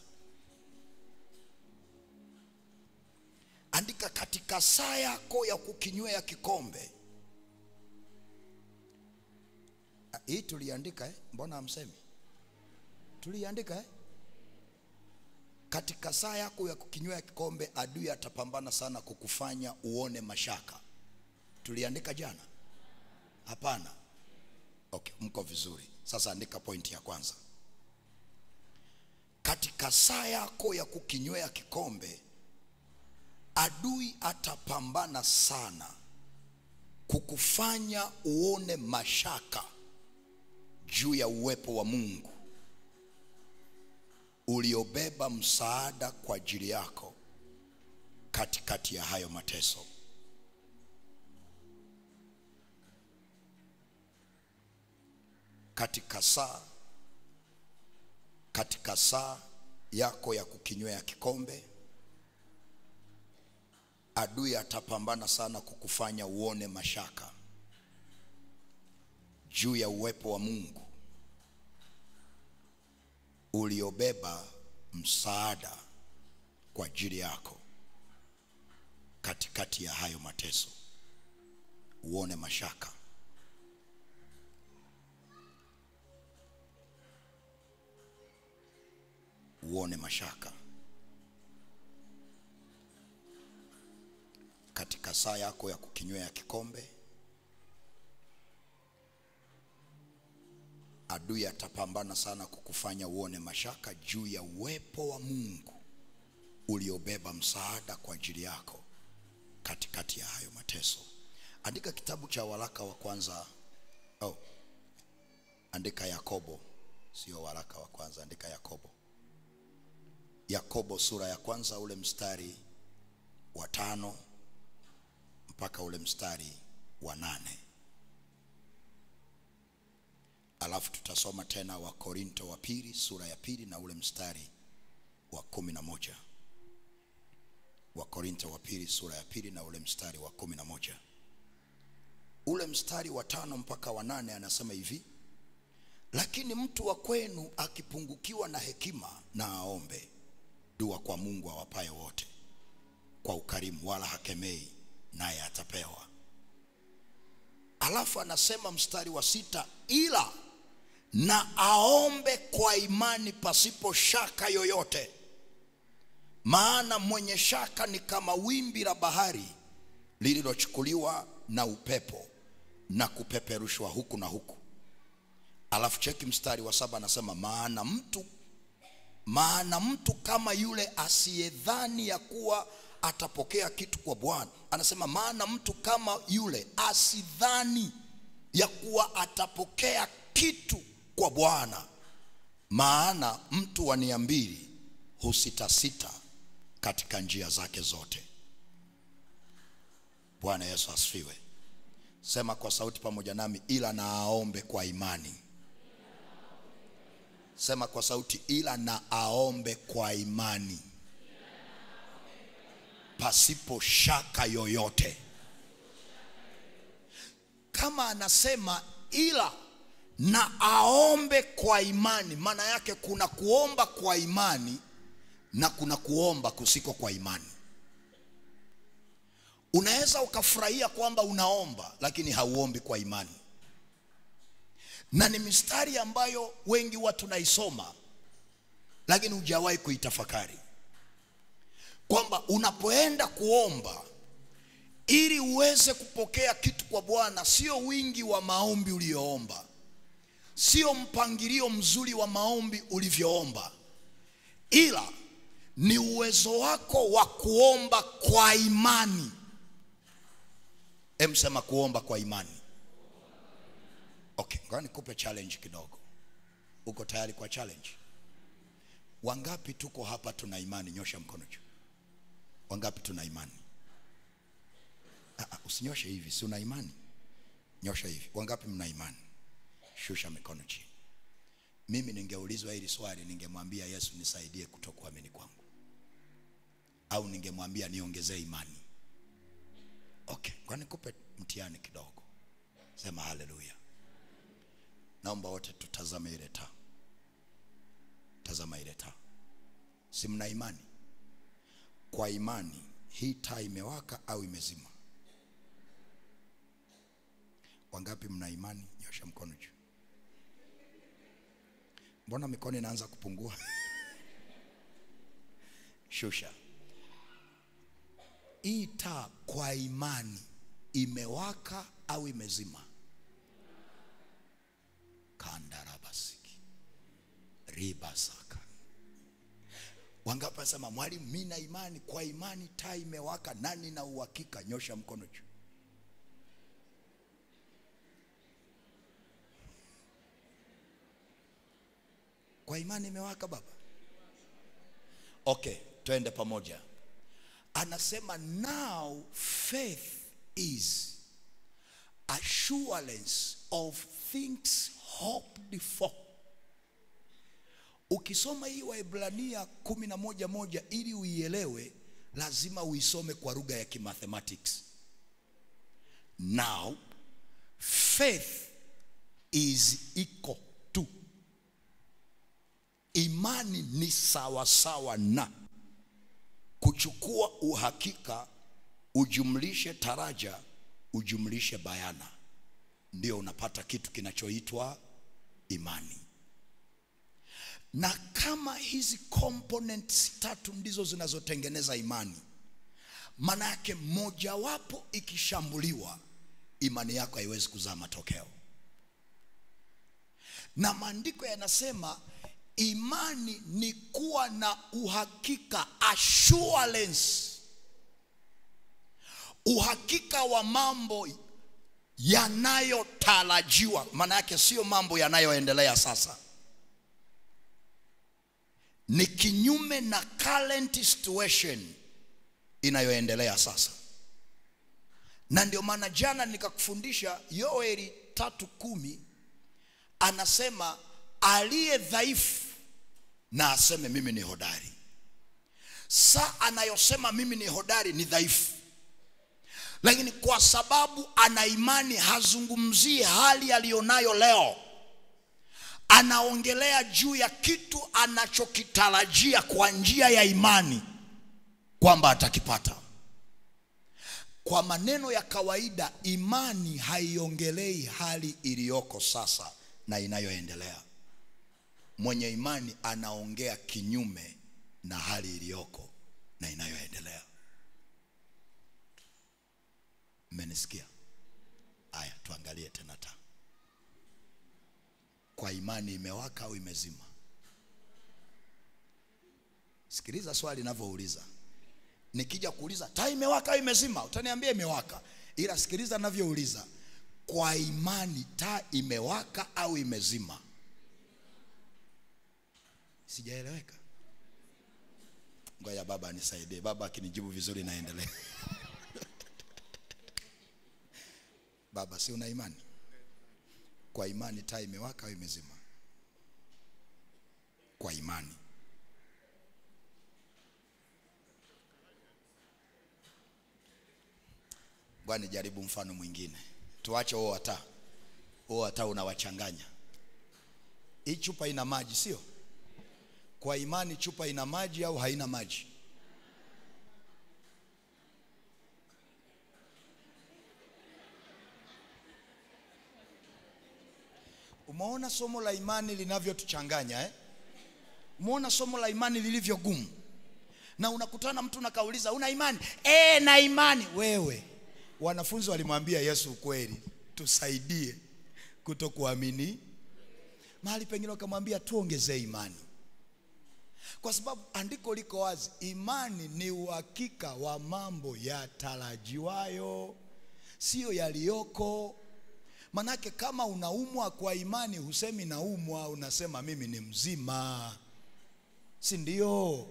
Andika, katika saa yako ya kukinywea kikombe. Hii tuliandika mbona hamsemi? Tuliandika katika saa yako ya kukinywea kikombe, adui atapambana sana kukufanya uone mashaka. Tuliandika jana? Hapana. Okay, mko vizuri. Sasa andika pointi ya kwanza. Katika saa yako ya kukinywea kikombe, adui atapambana sana kukufanya uone mashaka juu ya uwepo wa Mungu uliobeba msaada kwa ajili yako katikati ya hayo mateso. Katika saa yako ya kukinywea kikombe, adui atapambana sana kukufanya uone mashaka juu ya uwepo wa Mungu uliobeba msaada kwa ajili yako katikati ya hayo mateso. Uone mashaka. Uone mashaka. Katika saa yako ya kukinywea kikombe, adui atapambana sana kukufanya uone mashaka juu ya uwepo wa Mungu uliobeba msaada kwa ajili yako katikati ya hayo mateso. Andika kitabu cha waraka wa kwanza. Andika Yakobo, sio waraka wa kwanza, andika Yakobo. Yakobo sura ya kwanza, ule mstari wa 5 mpaka ule mstari wa 8. Alafu tutasoma tena wa Korinto wa pili sura ya 2 na ule mstari wa 11. Wa Korinto wa pili sura ya 2 na ule mstari wa 11. Ule mstari wa 5 mpaka wa 8 anasema hivi: lakini mtu wa kwenu akipungukiwa na hekima, na aombe dua kwa Mungu awapaye wote kwa ukarimu, wala hakemei, naye atapewa. Alafu anasema mstari wa 6, ila na aombe kwa imani pasipo shaka yoyote, maana mwenye shaka ni kama wimbi la bahari lililochukuliwa na upepo na kupeperushwa huku na huku. Alafu cheki mstari wa 7, anasema maana mtu kama yule asiyedhani ya kuwa atapokea kitu kwa Bwana. Anasema maana mtu kama yule asidhani ya kuwa atapokea kitu kwa Bwana, maana mtu wa nia mbili husitasita katika njia zake zote. Bwana Yesu asifiwe. Sema kwa sauti pamoja nami, ila na aombe kwa imani. Sema kwa sauti, ila na aombe kwa imani pasipo shaka yoyote. Kama anasema ila na aombe kwa imani. Maana yake kuna kuomba kwa imani na kuna kuomba kusiko kwa imani. Unaweza ukafurahia kwamba unaomba lakini hauombi kwa imani. Na ni mistari ambayo wengi watu tunaisoma lakini hujawahi kuitafakari. Kwamba unapoenda kuomba ili uweze kupokea kitu kwa Bwana, sio wingi wa maombi ulioomba, sio mpangilio mzuri wa maombi ulivyoomba, ila ni uwezo wako wa kuomba kwa imani. Sema kuomba kwa imani. Okay, ngoja nikupe challenge kidogo. Uko tayari kwa challenge? Wangapi tuko hapa tuna imani? Nyosha mkono juu. Wangapi tuna imani? Usinyoshe hivi, si una imani? Nyosha hivi. Wangapi mna imani? Shusha mikono chini. Mimi ningeulizwa hili swali, ningemwambia Yesu nisaidie kutokuamini kwangu, au ningemwambia niongezee imani. Okay, kwa nikupe mtihani kidogo. Sema haleluya. Naomba wote tutazame ile taa. Tazama ile taa. Si mna imani? Kwa imani hii taa imewaka au imezima? Wangapi mna imani? Nyosha mkono juu. Mbona mikono inaanza kupungua? Shusha. Hii taa kwa imani imewaka au imezima? Kandarabasiki ribasaka. Wangapi wasema mwalimu mimi na imani, kwa imani taa imewaka, nani na uhakika? Nyosha mkono juu. Kwa imani imewaka baba. Okay, twende pamoja. Anasema now faith is assurance of things hoped for. Ukisoma hii Waebrania 11:1 ili uielewe, lazima uisome kwa lugha ya kimathematics. Now faith is equal to, imani ni sawa sawa na kuchukua uhakika ujumlishe taraja ujumlishe bayana, ndio unapata kitu kinachoitwa imani. Na kama hizi components tatu ndizo zinazotengeneza imani, maana yake mojawapo ikishambuliwa, imani yako haiwezi kuzaa matokeo. Na maandiko yanasema imani ni kuwa na uhakika, assurance, uhakika wa mambo yanayotarajiwa. Maana yake sio mambo yanayoendelea sasa, ni kinyume na current situation inayoendelea sasa. Na ndio maana jana nikakufundisha Yoeli 3:10, anasema aliye dhaifu na aseme mimi ni hodari. Saa anayosema mimi ni hodari ni dhaifu, lakini kwa sababu ana imani hazungumzii hali alionayo leo, anaongelea juu ya kitu anachokitarajia kwa njia ya imani kwamba atakipata. Kwa maneno ya kawaida, imani haiongelei hali iliyoko sasa na inayoendelea. Mwenye imani anaongea kinyume na hali iliyoko na inayoendelea. Mmenisikia? Haya, tuangalie tena taa. Kwa imani imewaka au imezima? Sikiliza swali ninavyouliza. Nikija kuuliza taa imewaka au imezima, utaniambia imewaka. Ila sikiliza ninavyouliza, kwa imani taa imewaka au imezima? Sijaeleweka? Ngoja baba anisaidie. Baba akinijibu vizuri naendelea. Baba, si una imani? Kwa imani taa imewaka au imezima? Kwa imani. Bwana, jaribu mfano mwingine. Tuache huo taa. Huo taa unawachanganya. Hii chupa ina maji, sio? Kwa imani chupa ina maji au haina maji? Umeona somo la imani linavyotuchanganya, Umeona somo la imani lilivyo gumu. Na unakutana mtu nakauliza, una imani? Na imani. Wewe, wanafunzi walimwambia Yesu ukweli, tusaidie kutokuamini. Mahali pengine wakamwambia tuongezee imani. Kwa sababu andiko liko wazi, imani ni uhakika wa mambo yatarajiwayo, sio yaliyoko. Manake kama unaumwa kwa imani husemi naumwa, unasema mimi ni mzima, si ndio?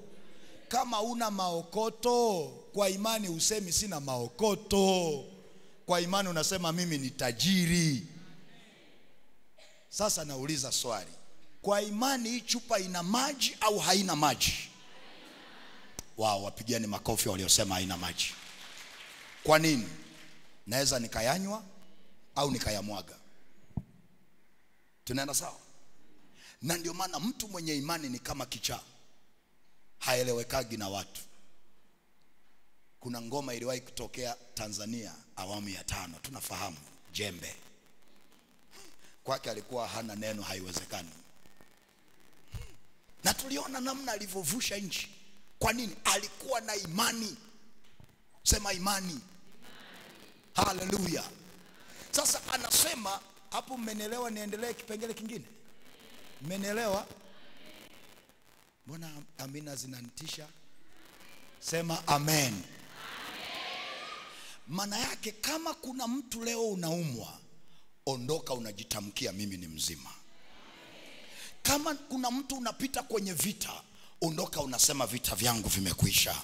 Kama una maokoto kwa imani husemi sina maokoto, kwa imani unasema mimi ni tajiri. Sasa nauliza swali, kwa imani hii chupa ina maji au haina maji? Wao wapigieni makofi waliosema haina maji. Kwa nini? Naweza nikayanywa au nikayamwaga. Tunaenda sawa? Na ndio maana mtu mwenye imani ni kama kichaa, haelewekagi na watu. Kuna ngoma iliwahi kutokea Tanzania awamu ya 5, tunafahamu, Jembe. Kwake alikuwa hana neno, haiwezekani. Na tuliona namna alivyovusha nchi. Kwa nini? Alikuwa na imani. Sema imani. Haleluya. Sasa anasema hapo, mmenielewa? Niendelee kipengele kingine? Mmenielewa? Mbona amina zinanitisha? Sema amen. Maana yake kama kuna mtu leo unaumwa, ondoka unajitamkia mimi ni mzima. Kama kuna mtu unapita kwenye vita, ondoka unasema vita vyangu vimekwisha.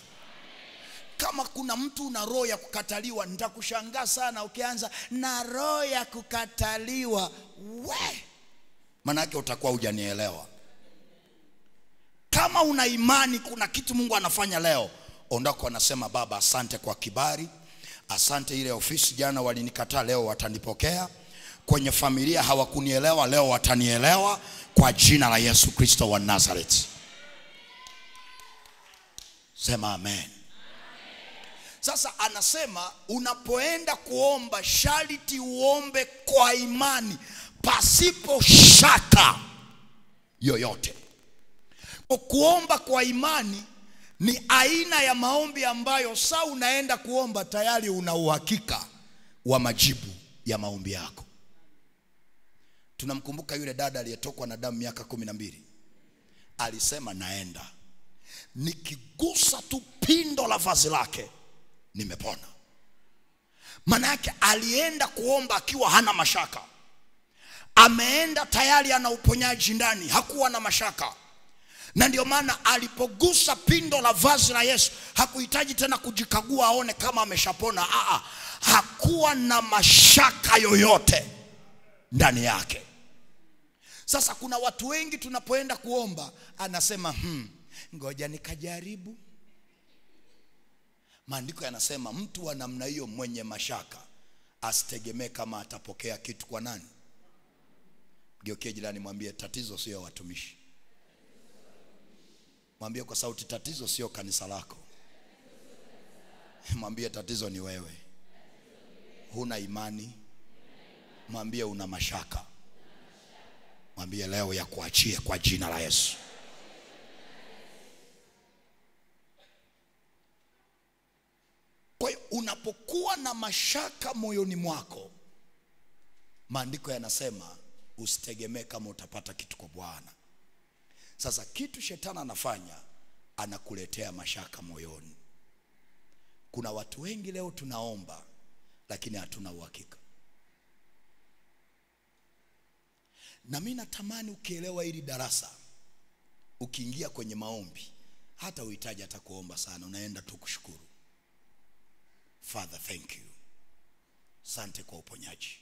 Kama kuna mtu una roho ya kukataliwa, nitakushangaa sana ukianza na roho ya kukataliwa. Maana yake utakuwa hujanielewa. Kama una imani kuna kitu Mungu anafanya leo, ondoka unasema Baba asante kwa kibali. Asante ile ofisi jana walinikataa, leo watanipokea. Kwenye familia hawakunielewa, leo watanielewa kwa jina la Yesu Kristo wa Nazareth. Sema amen. Sasa anasema unapoenda kuomba sharti uombe kwa imani pasipo shaka yoyote. Kuomba kwa imani ni aina ya maombi ambayo saa unaenda kuomba tayari una uhakika wa majibu ya maombi yako. Tunamkumbuka yule dada aliyetokwa na damu miaka 12. Alisema naenda, nikigusa tu pindo la vazi lake nimepona. Maana yake alienda kuomba akiwa hana mashaka. Ameenda tayari ana uponyaji ndani, hakuwa na mashaka. Na ndio maana alipogusa pindo la vazi la Yesu, hakuhitaji tena kujikagua aone kama ameshapona. Hakuwa na mashaka yoyote ndani yake. Sasa kuna watu wengi tunapoenda kuomba anasema ngoja nikajaribu. Maandiko yanasema mtu wa namna hiyo mwenye mashaka asitegemee kama atapokea kitu kwa nani. Geukie jirani mwambie tatizo sio watumishi. Mwambie kwa sauti tatizo sio kanisa lako. Mwambie tatizo ni wewe. Huna imani. Mwambie una mashaka. Mwambie leo ya kuachie kwa jina la Yesu. Kwa hiyo unapokuwa na mashaka moyoni mwako, maandiko yanasema usitegemee kama utapata kitu kwa Bwana. Sasa kitu shetani anafanya, anakuletea mashaka moyoni. Kuna watu wengi leo tunaomba lakini hatuna uhakika. Na mimi natamani ukielewa hili darasa, ukiingia kwenye maombi hata uhitaji hata kuomba sana, unaenda tu kushukuru. Father, thank you. Asante kwa uponyaji.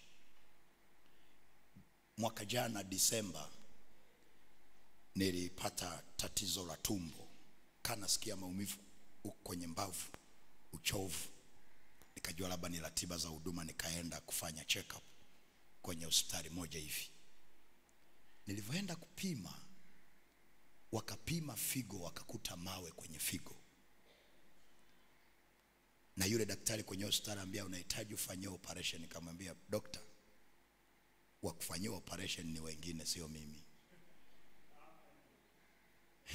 Mwaka jana Disemba nilipata tatizo la tumbo. Kana sikia maumivu kwenye mbavu, uchovu. Nikajua labda ni ratiba za huduma, nikaenda kufanya check up kwenye hospitali moja hivi. Nilivyoenda kupima, wakapima figo, wakakuta mawe kwenye figo. Na yule daktari kwenye hospitali anambia unahitaji ufanywe operation. Nikamwambia dokta, wa kufanywa operation ni wengine, sio mimi.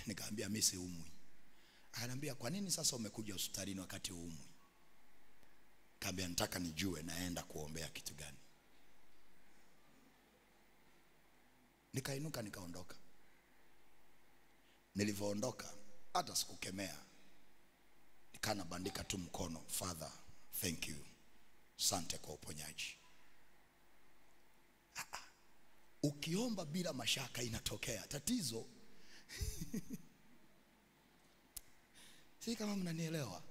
Nikamwambia mimi si umwi. Akaniambia kwa nini sasa umekuja hospitalini wakati umwi? Nikamwambia nataka nijue naenda kuombea kitu gani. Nikainuka nikaondoka. Nilivyoondoka hata sikukemea, nikana bandika tu mkono, Father thank you, asante kwa uponyaji. Ukiomba bila mashaka inatokea tatizo. Si kama mnanielewa?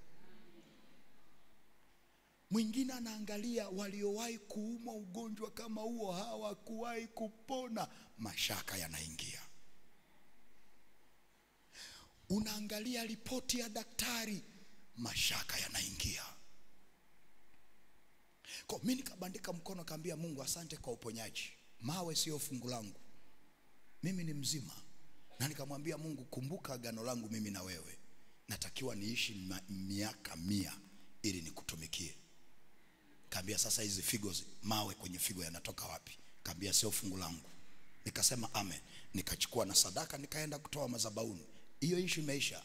Mwingine anaangalia waliowahi kuumwa ugonjwa kama huo hawakuwahi kupona, mashaka yanaingia. Unaangalia ripoti ya daktari, mashaka yanaingia. Kwa mimi nikabandika mkono, kaambia Mungu asante kwa uponyaji. Mawe sio fungu langu, mimi ni mzima. Na nikamwambia Mungu, kumbuka agano langu mimi na wewe, natakiwa niishi miaka 100 ili nikutumikie. Kaambia sasa hizi figo, mawe kwenye figo yanatoka wapi? Kaambia sio fungu langu. Nikasema amen. Nikachukua na sadaka nikaenda kutoa madhabahuni. Hiyo issue imeisha.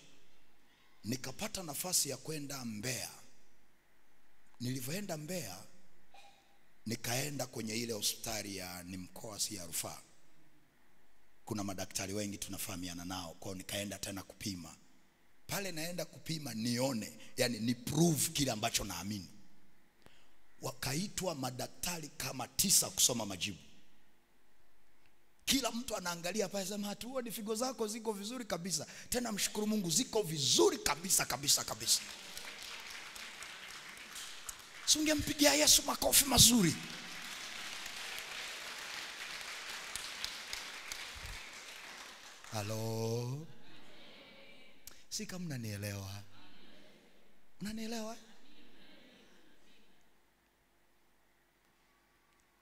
Nikapata nafasi ya kwenda Mbeya. Nilivyoenda Mbeya, nikaenda kwenye ile hospitali ya ni mkoa si ya rufaa. Kuna madaktari wengi tunafahamiana nao, kwa nikaenda tena kupima. Pale naenda kupima nione, yani ni prove kile ambacho naamini. Wakaitwa madaktari kama 9 kusoma majibu. Kila mtu anaangalia pale, sema hatuoni figo zako ziko vizuri kabisa. Tena mshukuru Mungu ziko vizuri kabisa kabisa kabisa. Ungempigia Yesu makofi mazuri. Halo. Si kama mnanielewa? Mnanielewa?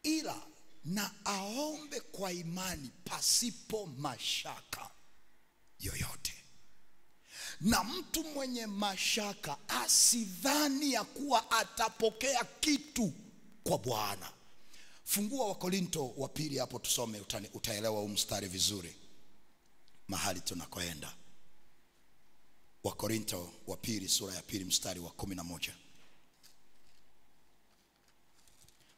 Ila na aombe kwa imani pasipo mashaka yoyote. Na mtu mwenye mashaka asidhani ya kuwa atapokea kitu kwa Bwana. Fungua Wakorinto wa pili hapo tusome, utaelewa huu mstari vizuri mahali tunakoenda. Wakorinto wa pili sura ya pili mstari wa 11.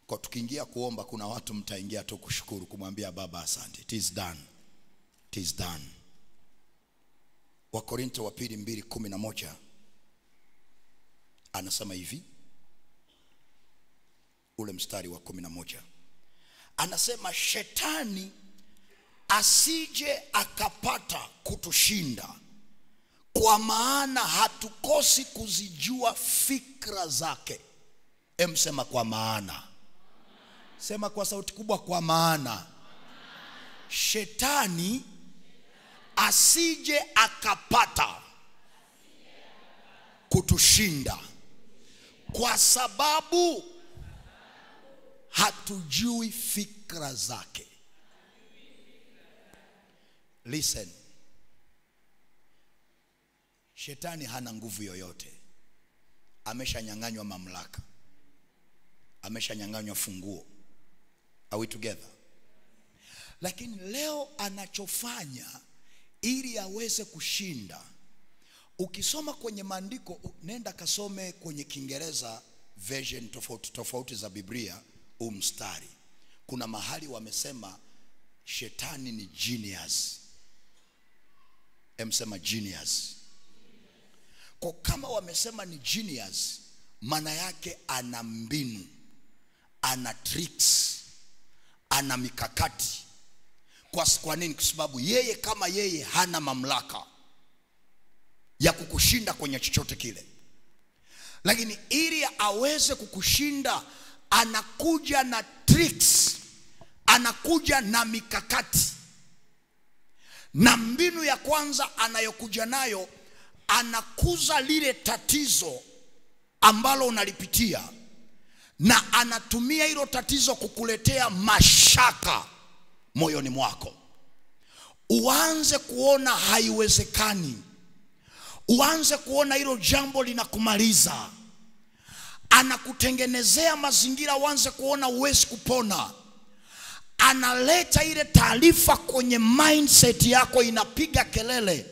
Kwa tukiingia kuomba, kuna watu mtaingia tu kushukuru, kumwambia Baba asante. It is done. It is done. Wakorinto wa pili 2:11 anasema hivi, ule mstari wa 11 anasema shetani asije akapata kutushinda, kwa maana hatukosi kuzijua fikra zake. Sema kwa maana. Sema kwa sauti kubwa, kwa maana. Shetani asije akapata kutushinda, kwa sababu hatujui fikra zake. Listen. Shetani hana nguvu yoyote. Ameshanyang'anywa mamlaka. Ameshanyang'anywa funguo. Are we together? Lakini leo anachofanya ili aweze kushinda, ukisoma kwenye maandiko, nenda kasome kwenye Kiingereza version tofauti za Biblia, mstari. Kuna mahali wamesema shetani ni genius. Sema genius. Kwa kama wamesema ni genius, maana yake ana mbinu, ana tricks, ana mikakati. Kwa nini? Kwa sababu yeye kama yeye hana mamlaka ya kukushinda kwenye chochote kile. Lakini ili aweze kukushinda, anakuja na tricks, anakuja na mikakati. Na mbinu ya kwanza anayokuja nayo, anakuza lile tatizo ambalo unalipitia, na anatumia hilo tatizo kukuletea mashaka moyoni mwako. uanze kuona haiwezekani, uanze kuona hilo jambo linakumaliza, anakutengenezea mazingira uanze kuona uwezi kupona, analeta ile taarifa kwenye mindset yako, inapiga kelele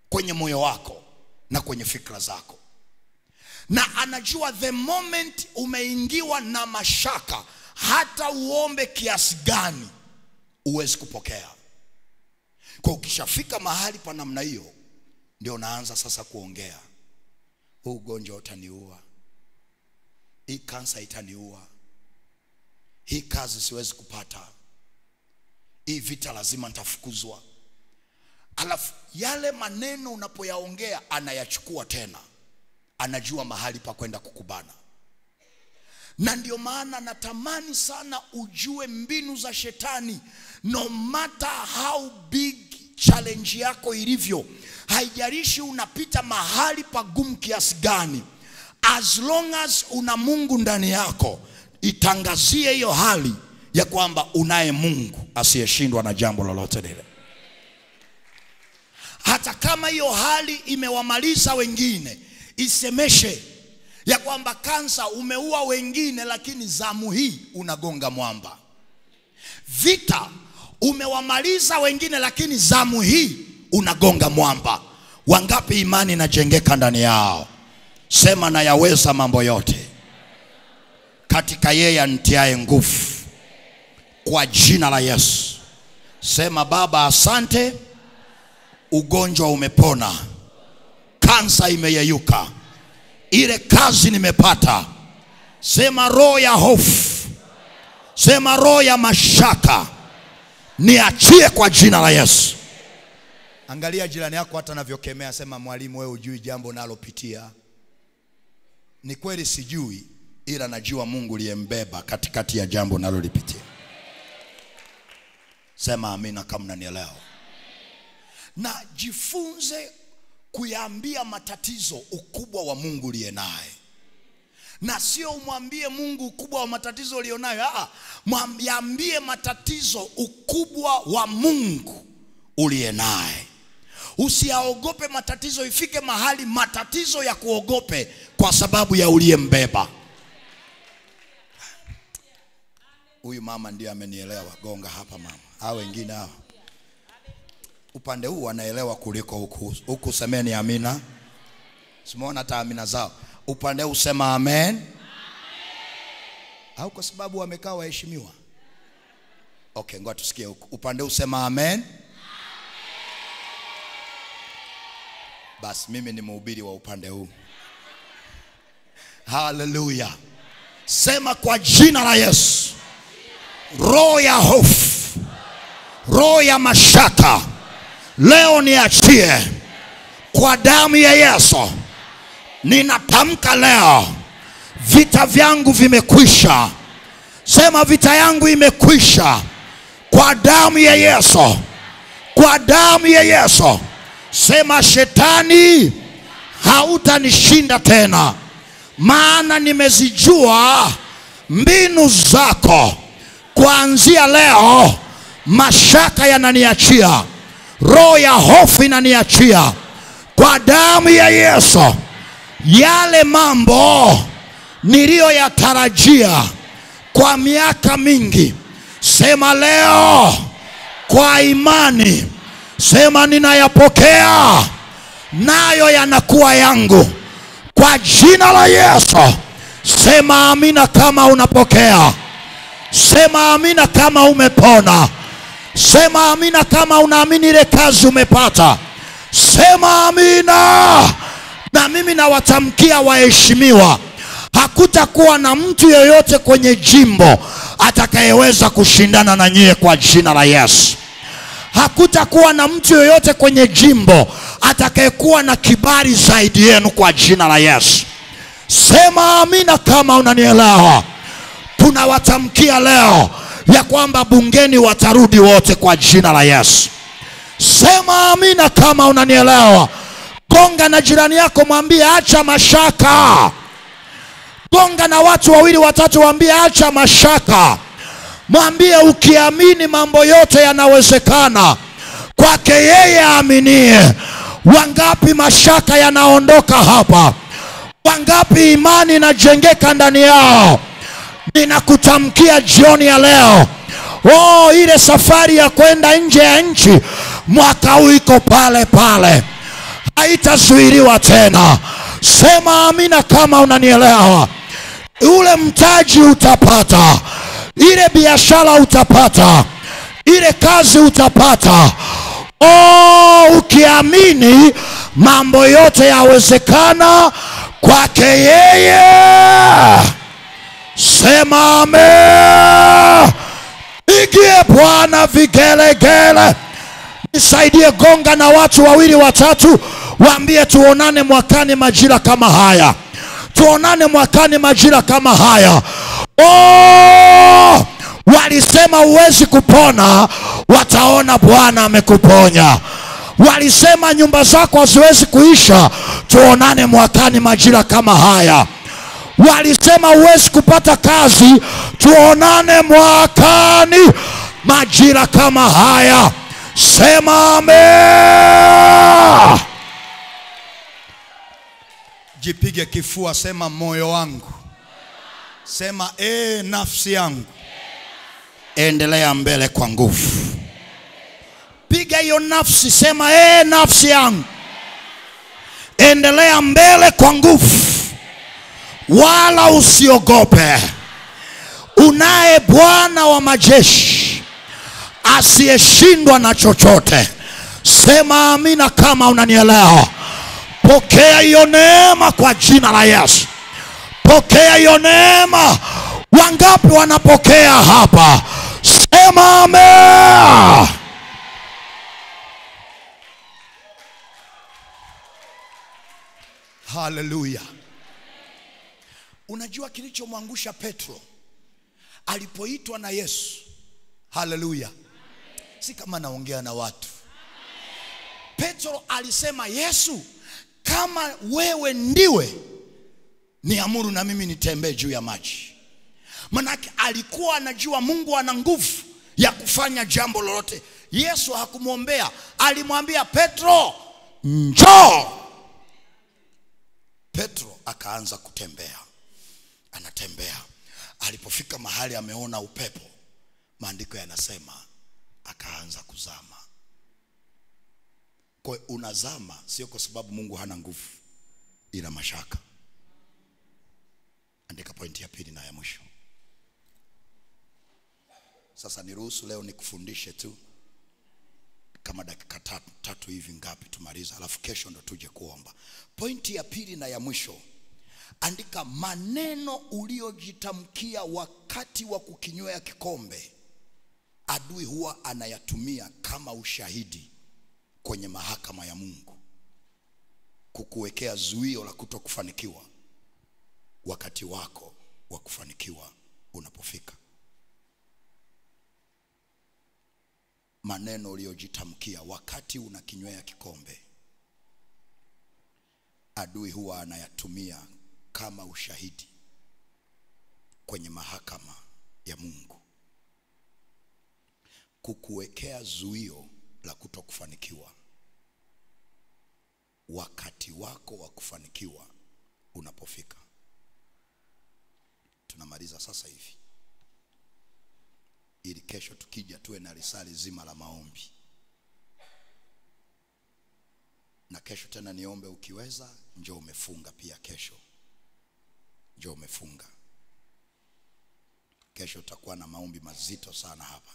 kwenye moyo wako na kwenye fikra zako, na anajua the moment umeingiwa na mashaka, hata uombe kiasi gani uwezi kupokea. Kwa ukishafika mahali pa namna hiyo, ndio naanza sasa kuongea, huu ugonjwa utaniua, hii kansa itaniua, hii kazi siwezi kupata, hii vita lazima nitafukuzwa. Alafu yale maneno unapoyaongea anayachukua tena, anajua mahali pa kwenda kukubana. Na ndio maana natamani sana ujue mbinu za shetani. No matter how big challenge yako ilivyo, haijalishi unapita mahali pagumu kiasi gani, as long as una Mungu ndani yako, itangazie hiyo hali ya kwamba unaye Mungu asiyeshindwa na jambo lolote lile. Hata kama hiyo hali imewamaliza wengine, isemeshe ya kwamba kansa umeua wengine, lakini zamu hii unagonga mwamba. Vita umewamaliza wengine, lakini zamu hii unagonga mwamba. Wangapi imani inajengeka ndani yao? Sema na yaweza mambo yote katika yeye anitiaye nguvu, kwa jina la Yesu. Sema Baba asante, ugonjwa umepona, kansa imeyeyuka, ile kazi nimepata. Sema roho ya hofu, sema roho ya mashaka, niachie kwa jina la Yesu. Angalia jirani yako hata anavyokemea, sema mwalimu wewe hujui jambo nalopitia. Ni kweli sijui, ila najua Mungu aliyembeba katikati ya jambo nalolipitia. Sema amina kama unanielewa. Na jifunze kuyaambia matatizo ukubwa wa Mungu uliye naye. Na sio umwambie Mungu ukubwa wa matatizo ulionayo, mwambie matatizo ukubwa wa Mungu uliye naye. Usiaogope matatizo, ifike mahali matatizo ya kuogope kwa sababu ya uliyembeba. Huyu mama ndiye amenielewa, gonga hapa mama. Hao wengine hao upande huu wanaelewa kuliko huku. Huku semeni amina. Simuona hata amina zao. Upande huu sema amen. Amen. Au kwa sababu wamekaa waheshimiwa? Okay, ngoja tusikie huku. Upande huu sema amen. Amen. Basi mimi ni mhubiri wa upande huu. Hallelujah. Sema kwa jina la Yesu, roho ya hofu, roho ya mashaka, leo niachie kwa damu ya Yesu. Ninatamka leo, vita vyangu vimekwisha. Sema vita yangu imekwisha kwa damu ya Yesu, kwa damu ya Yesu. Sema shetani hautanishinda tena, maana nimezijua mbinu zako. Kuanzia leo mashaka yananiachia, roho ya hofu inaniachia kwa damu ya Yesu. Yale mambo niliyoyatarajia kwa miaka mingi, sema leo kwa imani, sema ninayapokea, nayo yanakuwa yangu kwa jina la Yesu. Sema amina kama unapokea. Sema amina kama umepona. Sema amina kama unaamini ile kazi umepata. Sema amina. Na mimi nawatamkia waheshimiwa, hakutakuwa na mtu yeyote kwenye jimbo atakayeweza kushindana na nyie kwa jina la Yesu. Hakutakuwa na mtu yeyote kwenye jimbo atakayekuwa na kibali zaidi yenu kwa jina la Yesu. Sema amina kama unanielewa. Tunawatamkia leo ya kwamba bungeni watarudi wote kwa jina la Yesu. Sema amina kama unanielewa. Gonga na jirani yako, mwambie acha mashaka. Gonga na watu wawili watatu, mwambie acha mashaka. Mwambie ukiamini mambo yote yanawezekana kwake yeye aaminie. Wangapi mashaka yanaondoka hapa? Wangapi imani inajengeka ndani yao? Ninakutamkia jioni ya leo, ile safari ya kwenda nje ya nchi mwaka huu iko pale pale, haitazuiliwa tena. Sema amina kama unanielewa. Ule mtaji utapata, ile biashara utapata, ile kazi utapata. Ukiamini mambo yote yawezekana kwake yeye. Sema amen. Pigie Bwana vigelegele. Nisaidie, gonga na watu wawili watatu, waambie tuonane mwakani majira kama haya. Tuonane mwakani majira kama haya. Walisema huwezi kupona, wataona Bwana amekuponya. Walisema nyumba zako haziwezi kuisha, tuonane mwakani majira kama haya. Walisema huwezi kupata kazi, tuonane mwakani majira kama haya. Sema amen. Jipige kifua, sema moyo wangu. Sema nafsi yangu, endelea mbele kwa nguvu. Piga hiyo nafsi, sema nafsi yangu, endelea mbele kwa nguvu, wala usiogope. Unaye Bwana wa majeshi asiyeshindwa na chochote. Sema amina kama unanielewa. Pokea hiyo neema kwa jina la Yesu. Pokea hiyo neema. Wangapi wanapokea hapa? Sema amen. Hallelujah. Unajua kilichomwangusha Petro alipoitwa na Yesu? Hallelujah. Si kama naongea na watu. Petro alisema, Yesu, kama wewe ndiwe, niamuru na mimi nitembee juu ya maji. Manake alikuwa anajua Mungu ana nguvu ya kufanya jambo lolote. Yesu hakumwombea, alimwambia Petro, njoo. Petro akaanza kutembea. Anatembea. Alipofika mahali ameona upepo, maandiko yanasema akaanza kuzama. Kwa unazama sio kwa sababu Mungu hana nguvu, ila mashaka. Andika pointi ya pili na ya mwisho. Sasa niruhusu leo nikufundishe tu kama dakika tatu hivi, ngapi tumaliza, alafu kesho ndo tuje kuomba. Pointi ya pili na ya mwisho. Andika, maneno uliojitamkia wakati wa kukinywea kikombe, adui huwa anayatumia kama ushahidi kwenye mahakama ya Mungu, kukuwekea zuio la kutokufanikiwa wakati wako wa kufanikiwa unapofika. Maneno uliojitamkia wakati unakinywea kikombe, adui huwa anayatumia kama ushahidi kwenye mahakama ya Mungu, kukuwekea zuio la kutokufanikiwa wakati wako wa kufanikiwa unapofika. Tunamaliza sasa hivi, ili kesho tukija tuwe na risali zima la maombi. Na kesho tena niombe, ukiweza njoo umefunga pia. Kesho njoo umefunga. Kesho utakuwa na maombi mazito sana hapa.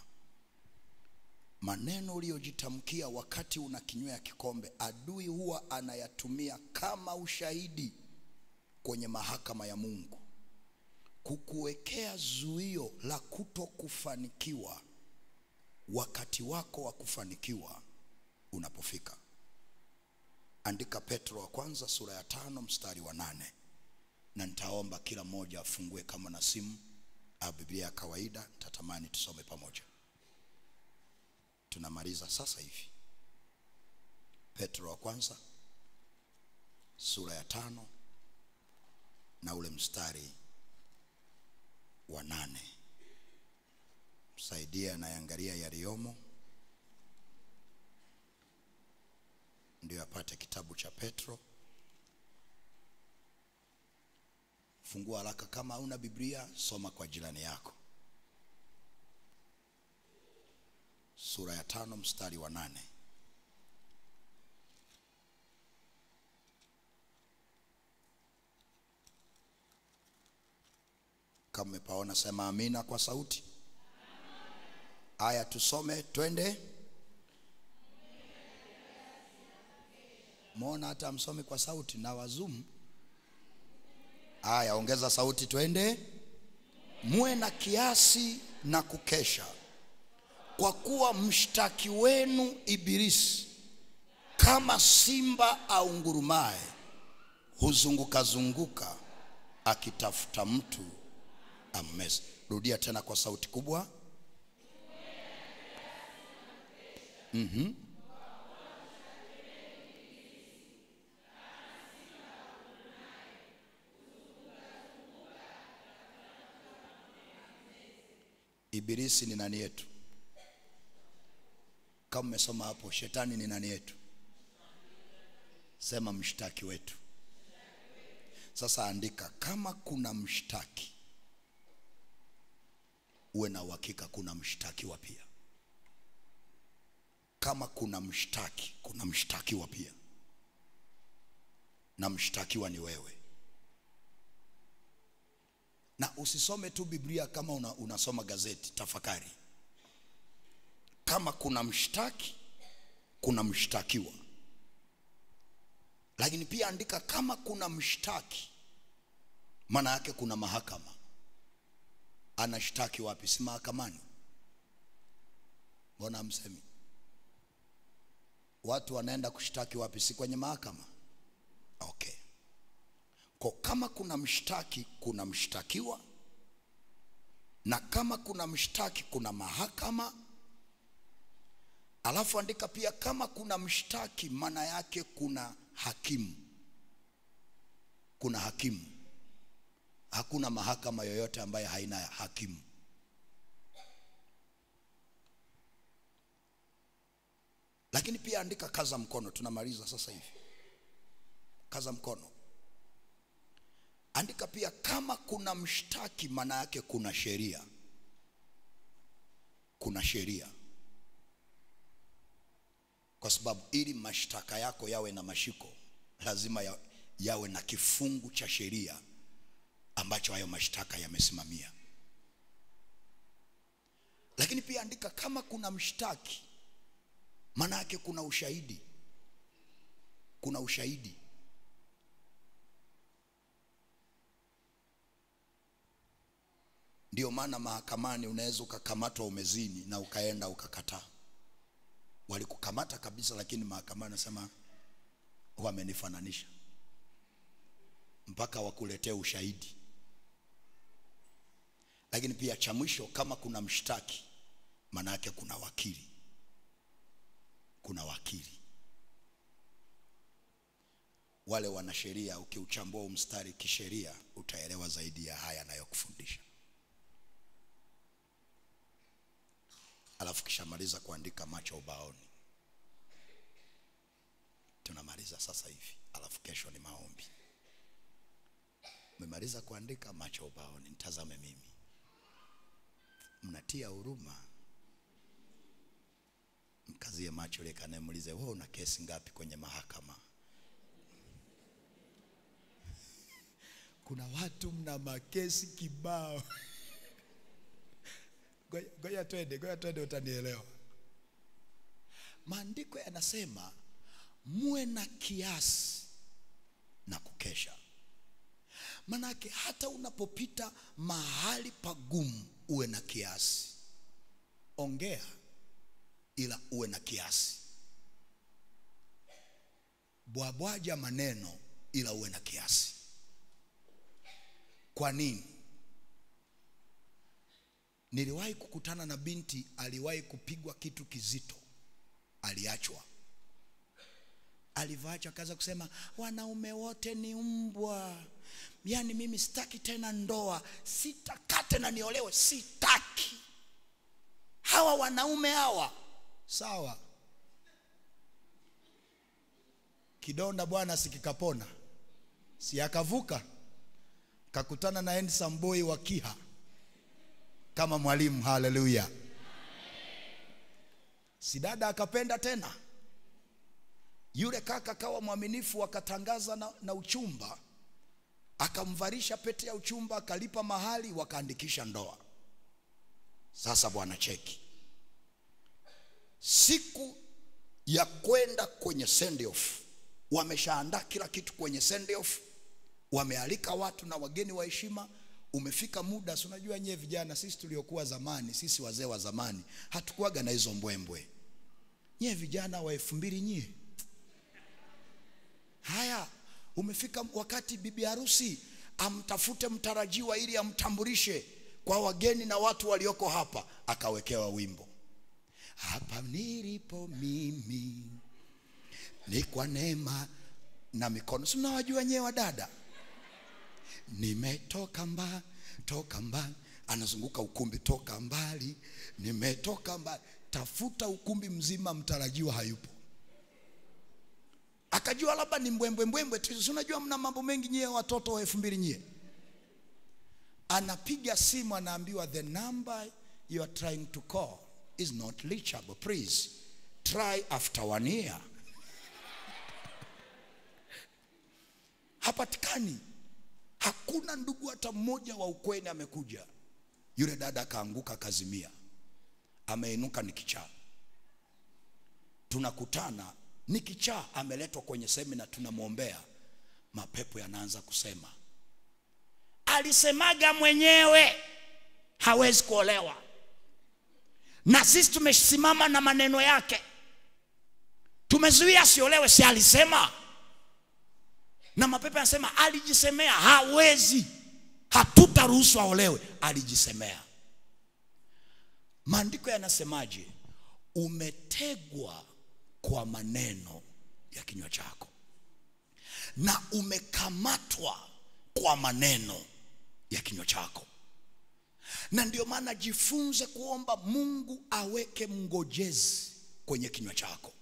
Maneno uliyojitamkia wakati unakinywea kikombe, adui huwa anayatumia kama ushahidi kwenye mahakama ya Mungu, kukuwekea zuio la kutokufanikiwa wakati wako wa kufanikiwa unapofika. Andika Petro wa kwanza sura ya 5 mstari wa 8. Na nitaomba kila mmoja afungue kama na simu au Biblia ya kawaida. Nitatamani tusome pamoja. Tunamaliza sasa hivi. Petro wa kwanza sura ya 5 na ule mstari wa 8. Msaidia anaangalia yaliyomo. ndio apate kitabu cha Petro. Fungua haraka, kama huna Biblia soma kwa jirani yako. Sura ya 5 mstari wa 8. Kama umepaona sema amina kwa sauti. Aya tusome twende. Muona hata msome kwa sauti na wazumu. Aya ongeza sauti twende. Muwe na kiasi na kukesha, kwa kuwa mshtaki wenu Ibilisi kama simba au ngurumaye huzunguka zunguka akitafuta mtu ammeze. Rudia tena kwa sauti kubwa. Ibilisi ni nani yetu? Kama umesoma hapo, shetani ni nani yetu? Sema mshtaki wetu. Sasa andika, kama kuna mshtaki, uwe na uhakika kuna mshtakiwa pia. Kama kuna mshtaki, kuna mshtakiwa pia, na mshtakiwa ni wewe. Na usisome tu Biblia kama unasoma gazeti, tafakari. Kama kuna mshtaki, kuna mshtakiwa. Lakini pia andika, kama kuna mshtaki, maana yake kuna mahakama. Anashtaki wapi? Si mahakamani? Mbona msemi? Watu wanaenda kushtaki wapi? Si kwenye mahakama? Okay. Kwa kama kuna mshtaki, kuna mshtakiwa. Na kama kuna mshtaki, kuna mahakama. Alafu andika pia, kama kuna mshtaki, maana yake kuna hakimu. Kuna hakimu. Hakuna mahakama yoyote ambaye haina hakimu. Lakini pia andika, kaza mkono. Tunamaliza sasa hivi. Kaza mkono. Andika pia, kama kuna mshtaki, maana yake kuna sheria. Kuna sheria. Kwa sababu ili mashtaka yako yawe na mashiko, lazima yawe na kifungu cha sheria ambacho hayo mashtaka yamesimamia. Lakini pia andika, kama kuna mshtaki, maana yake kuna ushahidi. Kuna ushahidi. Ndio maana mahakamani unaweza ukakamatwa umezini na ukaenda ukakataa. Walikukamata kabisa, lakini mahakamani nasema wamenifananisha, mpaka wakuletee ushahidi. Lakini pia cha mwisho, kama kuna mshtaki, maana yake kuna wakili. Kuna wakili. Wale wanasheria, ukiuchambua mstari kisheria, utaelewa zaidi ya haya ninayokufundisha. Alafu kisha maliza kuandika, macho ubaoni. Tunamaliza sasa hivi, alafu kesho ni maombi. Umemaliza kuandika, macho ubaoni, nitazame mimi. Mnatia huruma. Mkazie macho ile kana muulize, wewe una kesi ngapi kwenye mahakama? Kuna watu mna makesi kibao. Ngoja twende utanielewa. Maandiko yanasema muwe na kiasi na kukesha. Manake hata unapopita mahali pagumu uwe na kiasi. Ongea ila uwe na kiasi. Bwabwaja maneno ila uwe na kiasi. Kwa nini? Niliwahi kukutana na binti aliwahi kupigwa kitu kizito. Aliachwa. Alivyoachwa akaanza kusema wanaume wote ni mbwa. Yaani mimi sitaki tena ndoa, sitakate na niolewe, sitaki. Hawa wanaume hawa. Sawa. Kidonda bwana sikikapona, si akavuka kakutana na handsome boy wa Kiha kama mwalimu. Haleluya. Si dada akapenda tena. Yule kaka kawa mwaminifu, akatangaza na uchumba, akamvarisha pete ya uchumba, akalipa mahali, wakaandikisha ndoa. Sasa bwana cheki, siku ya kwenda kwenye send off, wameshaandaa kila kitu kwenye send off, wamealika watu na wageni wa heshima. Umefika muda, si unajua nyewe vijana, sisi tuliokuwa zamani, sisi wazee wa zamani, hatukuaga na hizo mbwembwe. Nyewe vijana wa 2000 nyie. Haya, umefika wakati bibi harusi amtafute mtarajiwa ili amtambulishe kwa wageni na watu walioko hapa, akawekewa wimbo. Hapa nilipo mimi ni kwa neema na mikono. Si mnawajua nyewe wa dada? Nimetoka mbali, anazunguka ukumbi, toka mbali, nimetoka mbali. Tafuta ukumbi mzima, mtarajiwa hayupo. Akajua labda ni mbwembwe tu. Si unajua mna mambo mengi nyewe watoto wa 2000 nyie. Anapiga simu, anaambiwa the number you are trying to call is not reachable, please try after 1 year. Hapatikani. Hakuna ndugu hata mmoja wa ukweni amekuja. Yule dada kaanguka, kazimia, ameinuka ni kichaa. Tunakutana ni kichaa, ameletwa kwenye semina, tunamuombea. Mapepo yanaanza kusema, alisemaga mwenyewe hawezi kuolewa, na sisi tumesimama na maneno yake, tumezuia asiolewe. Si alisema? Na mapepo yanasema alijisemea hawezi, hatutaruhusu aolewe. Alijisemea. Maandiko yanasemaje? Umetegwa kwa maneno ya kinywa chako, na umekamatwa kwa maneno ya kinywa chako. Na ndio maana jifunze kuomba Mungu aweke mngojezi kwenye kinywa chako.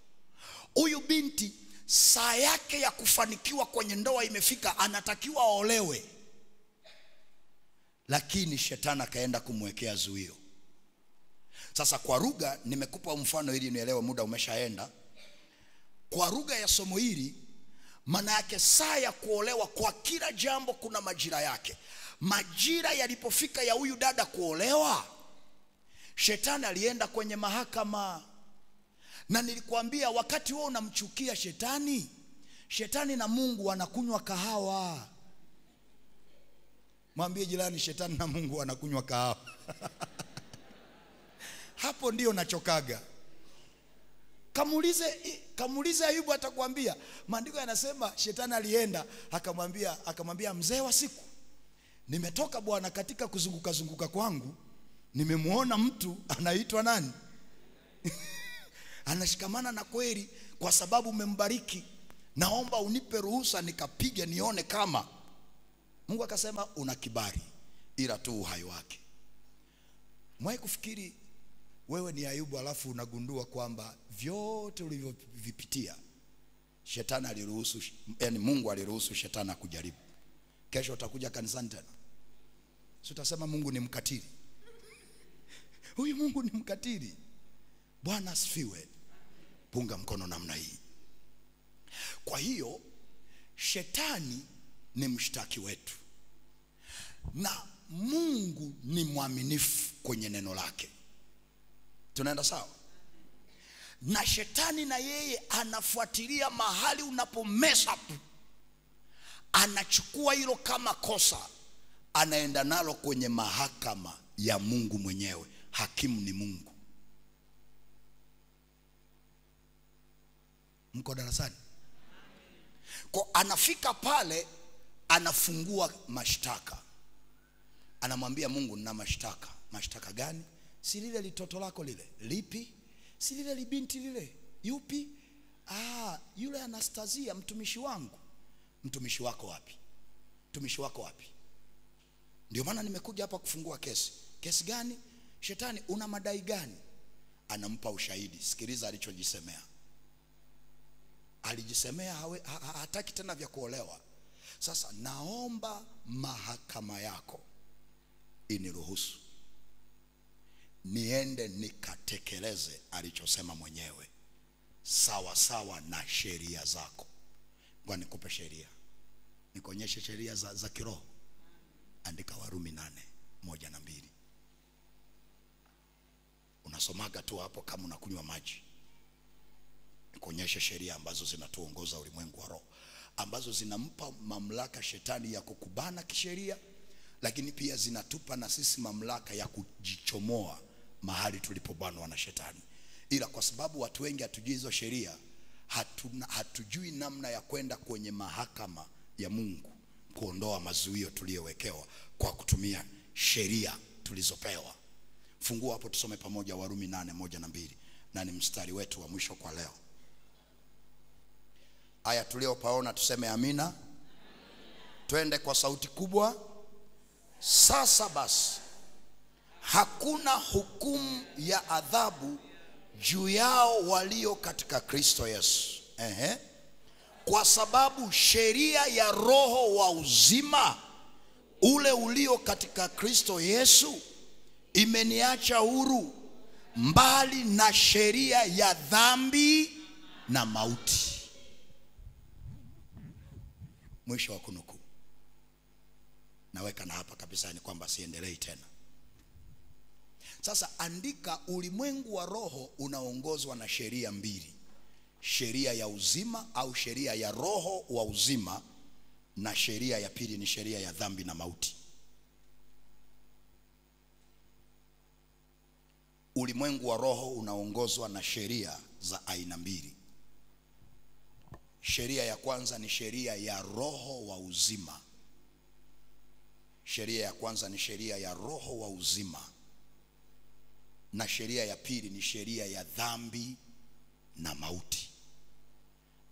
Huyu binti saa yake ya kufanikiwa kwenye ndoa imefika, anatakiwa aolewe, lakini shetani akaenda kumwekea zuio. Sasa kwa lugha, nimekupa mfano ili nielewe, muda umeshaenda. Kwa lugha ya somo hili, maana yake saa ya kuolewa, kwa kila jambo kuna majira yake. Majira yalipofika ya huyu dada kuolewa, shetani alienda kwenye mahakama. Na nilikwambia wakati wewe unamchukia shetani, shetani na Mungu wanakunywa kahawa. Mwambie jirani, shetani na Mungu wanakunywa kahawa. Hapo ndio nachokaga. Kamuulize Ayubu, atakwambia. Maandiko yanasema shetani alienda akamwambia mzee wa siku, nimetoka bwana katika kuzunguka kwangu, nimemuona mtu anaitwa nani? Anashikamana na kweli, kwa sababu umembariki, naomba unipe ruhusa nikapige nione kama. Mungu akasema una kibali, ila tu uhai wake. Mwae kufikiri wewe ni Ayubu, alafu unagundua kwamba vyote ulivyovipitia shetani aliruhusu, yani Mungu aliruhusu shetani akujaribu. Kesho utakuja kanisani tena, si utasema Mungu ni mkatili? Huyu Mungu ni mkatili. Bwana asifiwe. Punga mkono namna hii. Kwa hiyo shetani ni mshtaki wetu, na Mungu ni mwaminifu kwenye neno lake. Tunaenda sawa? Na shetani na yeye anafuatilia mahali unapo mess up, anachukua hilo kama kosa, anaenda nalo kwenye mahakama ya Mungu mwenyewe. Hakimu ni Mungu. Mko darasani? Kwa anafika pale, anafungua mashtaka, anamwambia Mungu, nina mashtaka. Mashtaka gani? Si lile litoto lako lile? Lipi? Si lile libinti lile? Yupi? Yule Anastasia mtumishi wangu. Mtumishi wako wapi? Mtumishi wako wapi? Ndio maana nimekuja hapa kufungua kesi. Kesi gani? Shetani, una madai gani? Anampa ushahidi. Sikiliza alichojisemea. alijisemea hataki tena vya kuolewa. Sasa naomba mahakama yako iniruhusu niende nikatekeleze alichosema mwenyewe sawa sawa na sheria zako. Ngoja nikupe sheria, nikuonyeshe sheria za kiroho. Andika Warumi 8:1-2. Unasomaga tu hapo kama unakunywa maji. Nikuonyeshe sheria ambazo zinatuongoza ulimwengu wa roho, ambazo zinampa mamlaka shetani ya kukubana kisheria, lakini pia zinatupa na sisi mamlaka ya kujichomoa mahali tulipobanwa na shetani. Ila kwa sababu watu wengi hatujui hizo sheria, hatujui namna ya kwenda kwenye mahakama ya Mungu kuondoa mazuio tuliyowekewa kwa kutumia sheria tulizopewa. Fungua hapo tusome pamoja Warumi 8:1-2, na ni mstari wetu wa mwisho kwa leo. Aya tuliopaona tuseme amina. Twende kwa sauti kubwa. Sasa basi hakuna hukumu ya adhabu juu yao walio katika Kristo Yesu. Kwa sababu sheria ya roho wa uzima ule ulio katika Kristo Yesu imeniacha huru mbali na sheria ya dhambi na mauti. Mwisho wa kunukuu. Naweka na hapa kabisa ni kwamba siendelei tena. Sasa andika, ulimwengu wa roho unaongozwa na sheria mbili. Sheria ya uzima au sheria ya roho wa uzima, na sheria ya pili ni sheria ya dhambi na mauti. Ulimwengu wa roho unaongozwa na sheria za aina mbili. Sheria ya kwanza ni sheria ya roho wa uzima. Sheria ya kwanza ni sheria ya roho wa uzima, na sheria ya pili ni sheria ya dhambi na mauti.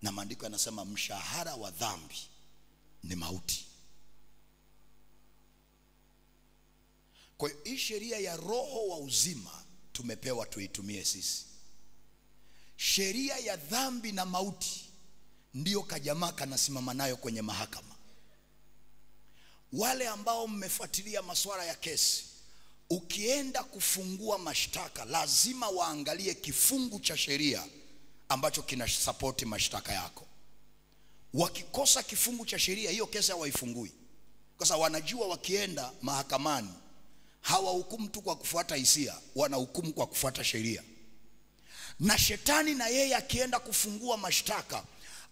Na maandiko yanasema mshahara wa dhambi ni mauti. Kwa hiyo hii sheria ya roho wa uzima tumepewa tuitumie sisi. Sheria ya dhambi na mauti ndiyo kajamaa kanasimama nayo kwenye mahakama. Wale ambao mmefuatilia masuala ya kesi, ukienda kufungua mashtaka lazima waangalie kifungu cha sheria ambacho kinasapoti mashtaka yako. Wakikosa kifungu cha sheria, hiyo kesi hawaifungui, kwa sababu wanajua wakienda mahakamani hawahukumu tu kwa kufuata hisia, wanahukumu kwa kufuata sheria. Na shetani na yeye akienda kufungua mashtaka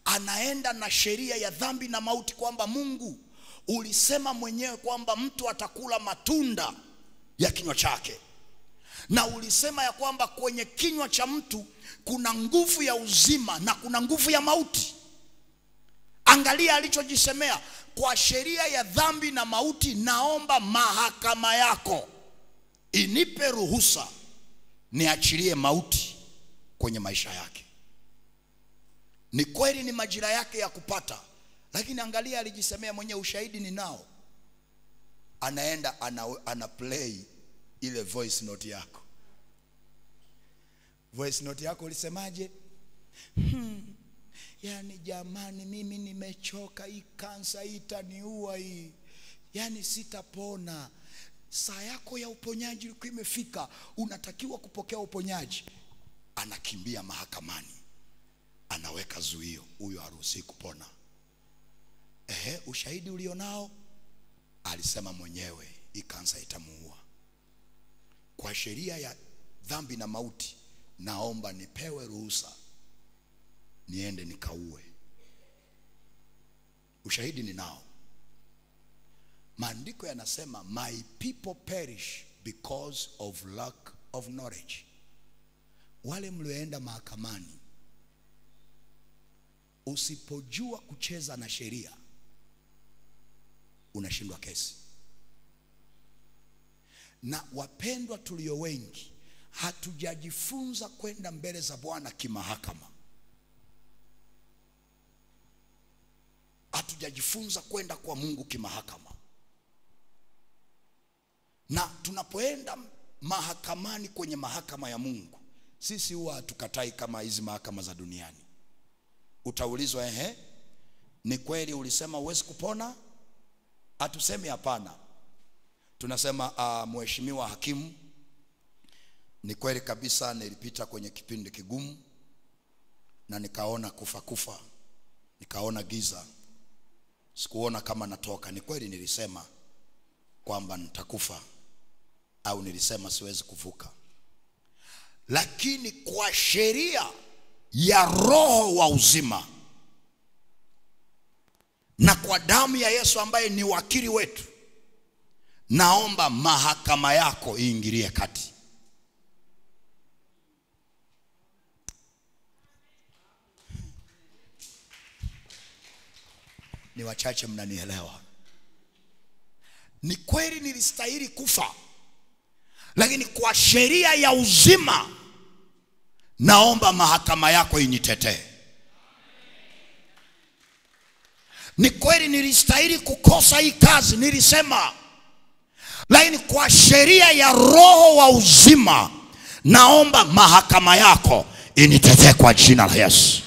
anaenda na sheria ya dhambi na mauti, kwamba Mungu ulisema mwenyewe kwamba mtu atakula matunda ya kinywa chake, na ulisema ya kwamba kwenye kinywa cha mtu kuna nguvu ya uzima na kuna nguvu ya mauti. Angalia alichojisemea, kwa sheria ya dhambi na mauti naomba mahakama yako inipe ruhusa niachilie mauti kwenye maisha yake. Ni kweli ni majira yake ya kupata, lakini angalia alijisemea mwenyewe, ushahidi ninao. Anaenda ana play ile voice note yako. Voice note yako ulisemaje? Yani jamani, mimi nimechoka, hii kansa itaniua hii. Yani sitapona. Saa yako ya uponyaji ilikuwa imefika, unatakiwa kupokea uponyaji. Anakimbia mahakamani, anaweka zuio, huyo haruhusi kupona. Ushahidi ulionao? Alisema mwenyewe hii kansa itamuua. Kwa sheria ya dhambi na mauti naomba nipewe ruhusa niende nikaue. Ushahidi ninao. Maandiko yanasema my people perish because of lack of knowledge. Wale mlioenda mahakamani, usipojua kucheza na sheria unashindwa kesi. Na wapendwa, tulio wengi hatujajifunza kwenda mbele za Bwana kimahakama. Hatujajifunza kwenda kwa Mungu kimahakama. Na tunapoenda mahakamani kwenye mahakama ya Mungu, sisi huwa hatukatai kama hizi mahakama za duniani. Utaulizwa ni kweli ulisema huwezi kupona? Hatusemi hapana. Tunasema mheshimiwa hakimu, ni kweli kabisa nilipita kwenye kipindi kigumu na nikaona kufa, nikaona giza, sikuona kama natoka. Ni kweli nilisema kwamba nitakufa, au nilisema siwezi kuvuka. Lakini kwa sheria ya roho wa uzima na kwa damu ya Yesu ambaye ni wakili wetu, naomba mahakama yako iingilie kati. Ni wachache mnanielewa. Ni kweli nilistahili kufa, lakini kwa sheria ya uzima naomba mahakama yako initetee. Ni kweli nilistahili kukosa hii kazi, nilisema, lakini kwa sheria ya roho wa uzima naomba mahakama yako initetee kwa jina la Yesu.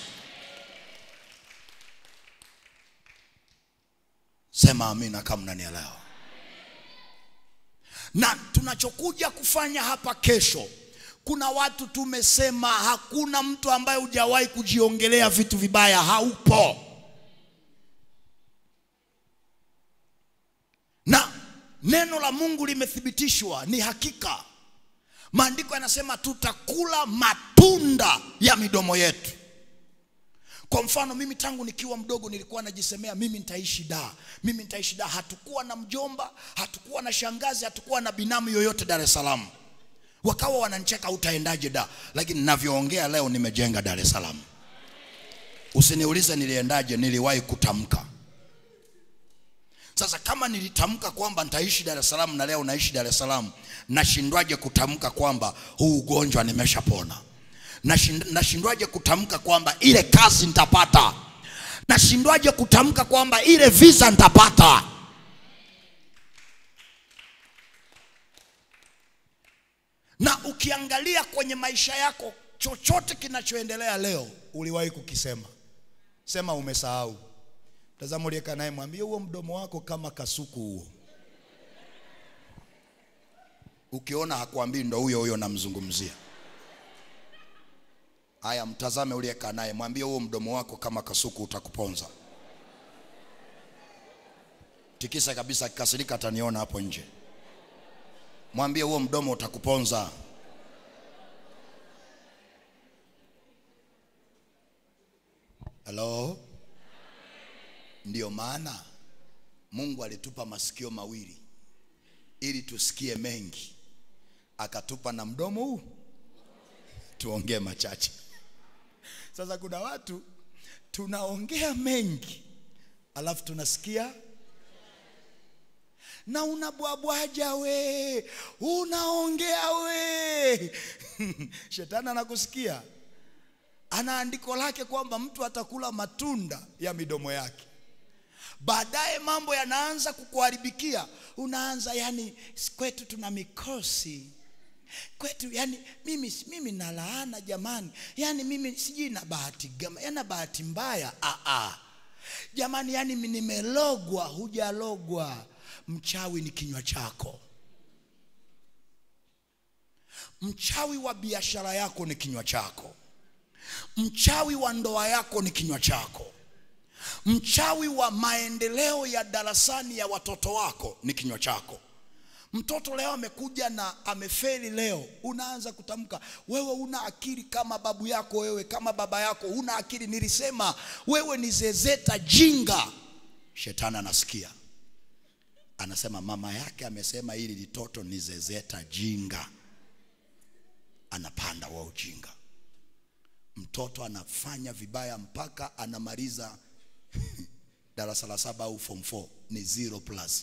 Sema amina kama mnanielewa. Na tunachokuja kufanya hapa kesho, kuna watu tumesema hakuna mtu ambaye hujawahi kujiongelea vitu vibaya, haupo. Na neno la Mungu limethibitishwa, ni hakika. Maandiko yanasema tutakula matunda ya midomo yetu. Kwa mfano, mimi tangu nikiwa mdogo nilikuwa najisemea mimi nitaishi da. Hatukuwa na mjomba, hatukuwa na shangazi, hatukuwa na binamu yoyote Dar es Salaam. Wakawa wananicheka, utaendaje da? Lakini ninavyoongea leo nimejenga Dar es Salaam. Usiniulize niliendaje, niliwahi kutamka. Sasa kama nilitamka kwamba nitaishi Dar es Salaam na leo naishi Dar es Salaam, nashindwaje kutamka kwamba huu ugonjwa nimeshapona? Nashindwaje kutamka kwamba ile kazi nitapata? Nashindwaje kutamka kwamba ile visa nitapata? Na ukiangalia kwenye maisha yako, chochote kinachoendelea leo uliwahi kukisema. Sema umesahau. Tazama uliyeka naye, mwambie huo mdomo wako kama kasuku huo. Ukiona hakuambii ndo huyo namzungumzia. Haya, mtazame uliyeka naye, mwambie huo mdomo wako kama kasuku utakuponza. Tikisa kabisa, kikasirika ataniona hapo nje. Mwambie huo mdomo utakuponza. Hello? Ndiyo maana Mungu alitupa masikio mawili ili tusikie mengi, akatupa na mdomo huu tuongee machache. Sasa kuna watu tunaongea mengi alafu tunasikia, na unabwabwaja we, unaongea we. Shetani anakusikia. Ana andiko lake kwamba mtu atakula matunda ya midomo yake. Baadaye mambo yanaanza kukuharibikia. Unaanza yani, kwetu tuna mikosi. Kwetu yani mimi nalaana jamani. Yani mimi siji na bahati gama, yana bahati mbaya. Jamani, yani nimelogwa. Hujalogwa. Mchawi ni kinywa chako. Mchawi wa biashara yako ni kinywa chako. Mchawi wa ndoa yako ni kinywa chako. Mchawi wa maendeleo ya darasani ya watoto wako ni kinywa chako. Mtoto leo amekuja na amefeli leo, unaanza kutamka, wewe una akili kama babu yako, wewe kama baba yako una akili. Nilisema wewe ni zezeta jinga. Shetani anasikia. Anasema mama yake amesema hili litoto ni zezeta jinga. Anapanda wa ujinga. Mtoto anafanya vibaya mpaka anamaliza darasa la 7 au form 4 ni 0+.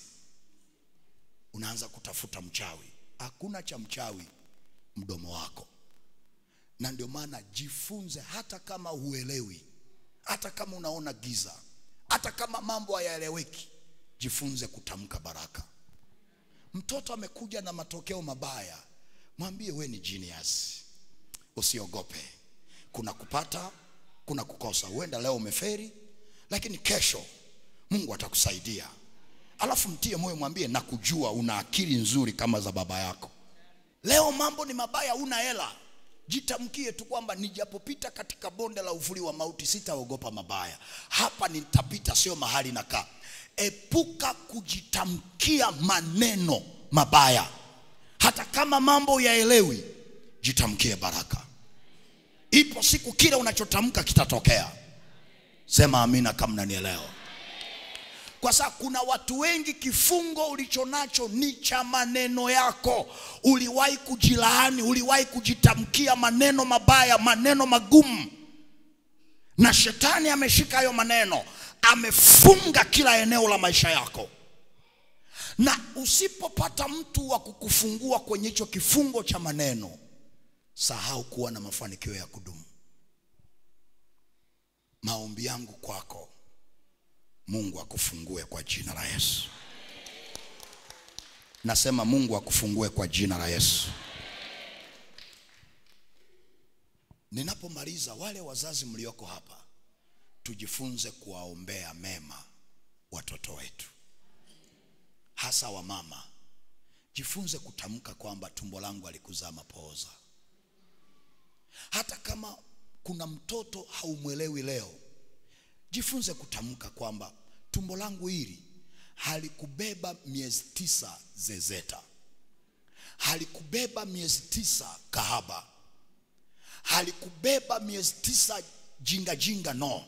Unaanza kutafuta mchawi. Hakuna cha mchawi mdomo wako. Na ndio maana jifunze, hata kama huelewi, hata kama unaona giza, hata kama mambo hayaeleweki, jifunze kutamka baraka. Mtoto amekuja na matokeo mabaya, mwambie we ni genius. Usiogope. Kuna kupata kuna kukosa. Huenda leo umeferi, lakini kesho Mungu atakusaidia. Alafu mtie moyo, mwambie na kujua una akili nzuri kama za baba yako. Leo mambo ni mabaya, una hela, jitamkie tu kwamba nijapopita katika bonde la uvuli wa mauti sitaogopa mabaya. Hapa nitapita, sio mahali nakaa. Epuka kujitamkia maneno mabaya. Hata kama mambo yaelewi, jitamkie baraka. Ipo siku kile unachotamka kitatokea. Sema amina kama unanielewa. Kwa sababu kuna watu wengi kifungo ulichonacho ni cha maneno yako. Uliwahi kujilaani, uliwahi kujitamkia maneno mabaya, maneno magumu. Na shetani ameshika hayo maneno, amefunga kila eneo la maisha yako. Na usipopata mtu wa kukufungua kwenye hicho kifungo cha maneno, sahau kuwa na mafanikio ya kudumu. Maombi yangu kwako, Mungu akufungue kwa jina la Yesu. Nasema Mungu akufungue kwa jina la Yesu. Ninapomaliza, wale wazazi mlioko hapa, tujifunze kuwaombea mema watoto wetu. Hasa wa mama, jifunze kutamka kwamba tumbo langu alikuzaa mapooza. Hata kama kuna mtoto haumwelewi leo, jifunze kutamka kwamba tumbo langu hili halikubeba miezi 9 zezeta, halikubeba miezi 9 kahaba, halikubeba miezi 9 jinga jinga. No,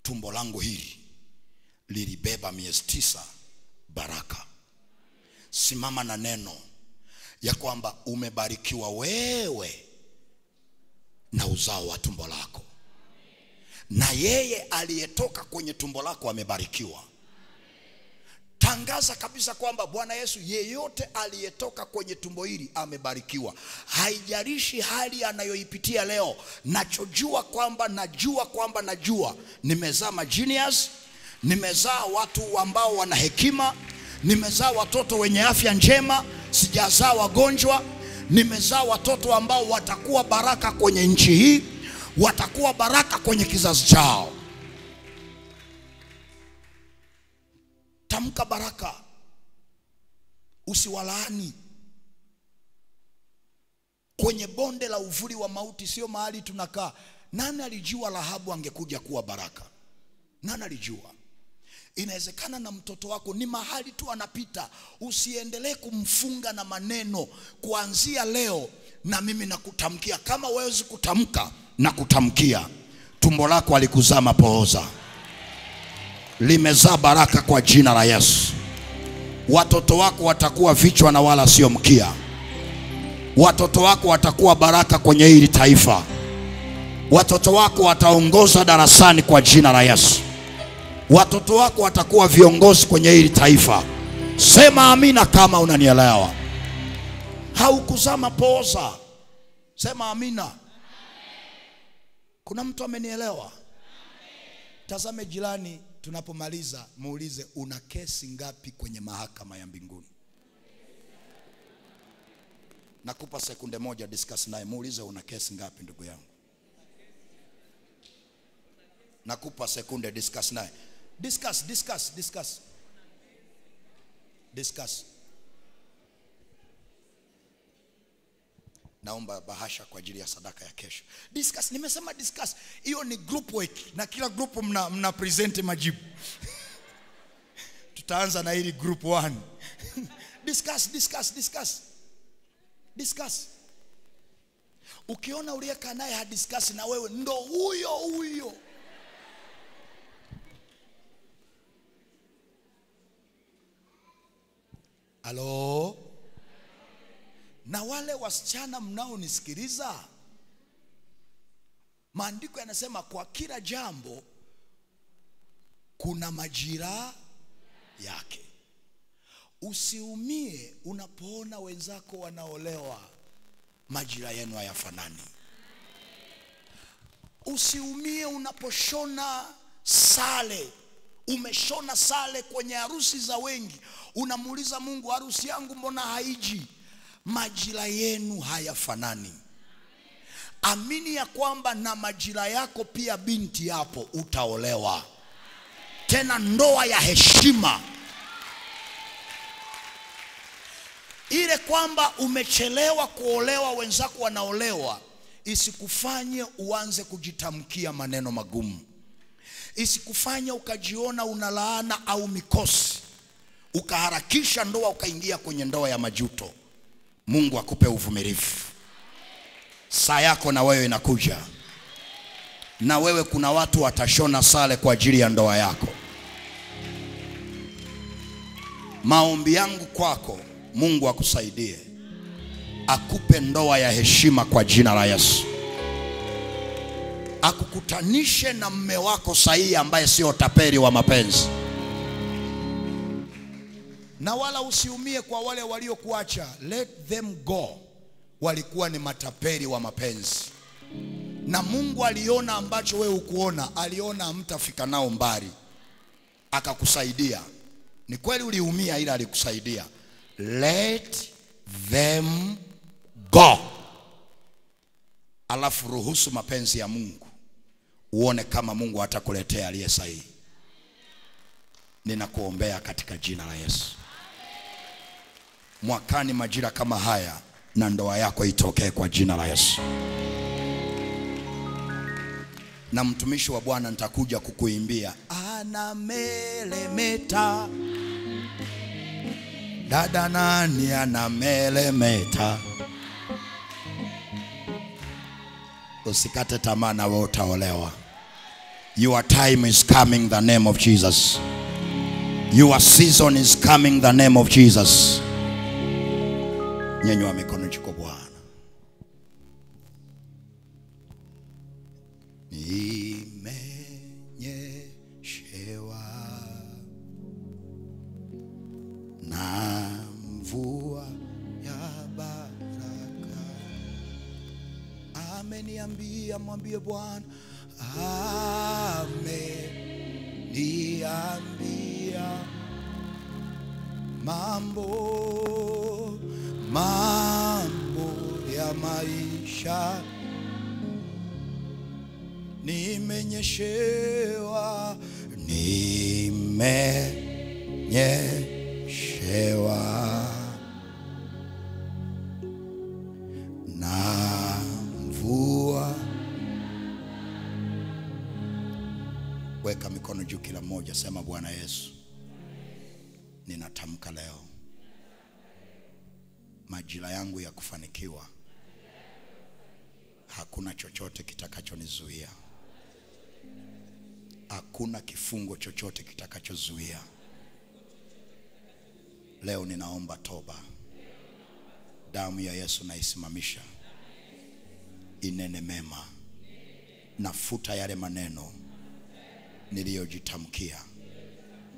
tumbo langu hili lilibeba miezi 9 baraka. Simama na neno ya kwamba umebarikiwa wewe na uzao wa tumbo lako, na yeye aliyetoka kwenye tumbo lako amebarikiwa. Tangaza kabisa kwamba Bwana Yesu, yeyote aliyetoka kwenye tumbo hili amebarikiwa. Haijalishi hali anayoipitia leo. Najua kwamba nimezaa magenius, nimezaa watu ambao wana hekima, nimezaa watoto wenye afya njema, sijazaa wagonjwa. Nimezaa watoto ambao watakuwa baraka kwenye nchi hii, watakuwa baraka kwenye kizazi chao. Tamka baraka, usiwalaani. Kwenye bonde la uvuli wa mauti sio mahali tunakaa. Nani alijua Rahabu angekuja kuwa baraka? Nani alijua? Inawezekana na mtoto wako ni mahali tu anapita. Usiendelee kumfunga na maneno. Kuanzia leo na mimi nakutamkia, kama huwezi kutamka, nakutamkia tumbo lako alikuzaa mapooza, limezaa baraka kwa jina la Yesu. Watoto wako watakuwa vichwa na wala sio mkia. Watoto wako watakuwa baraka kwenye hili taifa. Watoto wako wataongoza darasani kwa jina la Yesu. Watoto wako watakuwa viongozi kwenye hili taifa. Sema amina kama unanielewa. Haukuzaa mapooza. Sema amina. Kuna mtu amenielewa? Tazame jirani, tunapomaliza muulize, una kesi ngapi kwenye mahakama ya mbinguni? Nakupa sekunde moja, discuss naye. Muulize, una kesi ngapi ndugu yangu? Nakupa sekunde, discuss naye. Discuss. Naomba bahasha kwa ajili ya sadaka ya kesho. Discuss, nimesema discuss. Hiyo ni group work, na kila group mna present majibu. Tutaanza na hili group 1. Discuss. Ukiona uliyeka naye hadiscuss na wewe, ndo huyo. Halo? Na wale wasichana mnaonisikiliza, maandiko yanasema kwa kila jambo kuna majira yake. Usiumie unapoona wenzako wanaolewa, majira yenu hayafanani. Usiumie unaposhona sale. Umeshona sale kwenye harusi za wengi, unamuuliza Mungu, harusi yangu mbona haiji? Majira yenu hayafanani. amini ya kwamba na majira yako pia binti hapo utaolewa. Tena ndoa ya heshima. Ile kwamba umechelewa kuolewa, wenzako wanaolewa, isikufanye uanze kujitamkia maneno magumu. Isikufanye ukajiona unalaana au mikosi, ukaharakisha ndoa ukaingia kwenye ndoa ya majuto. Mungu akupe uvumilivu. Saa yako na wewe inakuja. Na wewe kuna watu watashona sare kwa ajili ya ndoa yako. Maombi yangu kwako, Mungu akusaidie, akupe ndoa ya heshima kwa jina la Yesu. Akukutanishe na mume wako sahihi ambaye sio tapeli wa mapenzi. Na wala usiumie kwa wale waliokuacha. Let them go. Walikuwa ni matapeli wa mapenzi. Na Mungu aliona ambacho wewe hukuona. Aliona hamtafika nao mbali, akakusaidia. Ni kweli uliumia, ila alikusaidia. Let them go. Alafu ruhusu mapenzi ya Mungu, uone kama Mungu atakuletea aliye sahihi. Ninakuombea katika jina la Yesu. Mwakani majira kama haya, na ndoa yako itokee kwa jina la Yesu. Na mtumishi wa Bwana nitakuja kukuimbia anamelemeta. Dada nani anamelemeta? Usikate tamaa, na wewe utaolewa. Your time is coming, the name of Jesus. Your season is coming, the name of Jesus. Nyanyua mikono juu Bwana. Nimenyeshewa na mvua ya baraka. Ameniambia, mwambie Bwana. Ameniambia mambo ya maisha. Nimenyeshewa na mvua. Weka mikono juu kila mmoja, sema Bwana Yesu, ninatamka leo majira yangu ya kufanikiwa. Hakuna chochote kitakachonizuia. Hakuna kifungo chochote kitakachozuia. Leo ninaomba toba. Damu ya Yesu naisimamisha. Inene mema. Nafuta yale maneno niliyojitamkia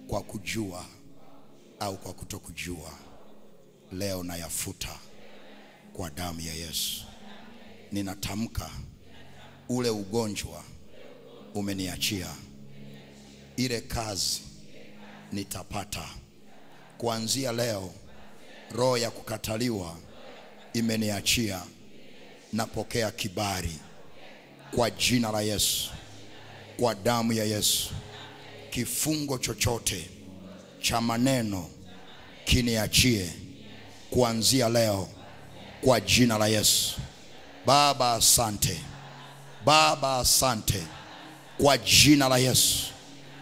kwa kujua au kwa kutokujua. Leo nayafuta kwa damu ya Yesu. Ninatamka ule ugonjwa umeniachia. Ile kazi nitapata. Kuanzia leo roho ya kukataliwa imeniachia. Napokea kibali kwa jina la Yesu, kwa damu ya Yesu. Kifungo chochote cha maneno kiniachie kuanzia leo kwa jina la Yesu. Baba asante. Baba asante. Kwa jina la Yesu.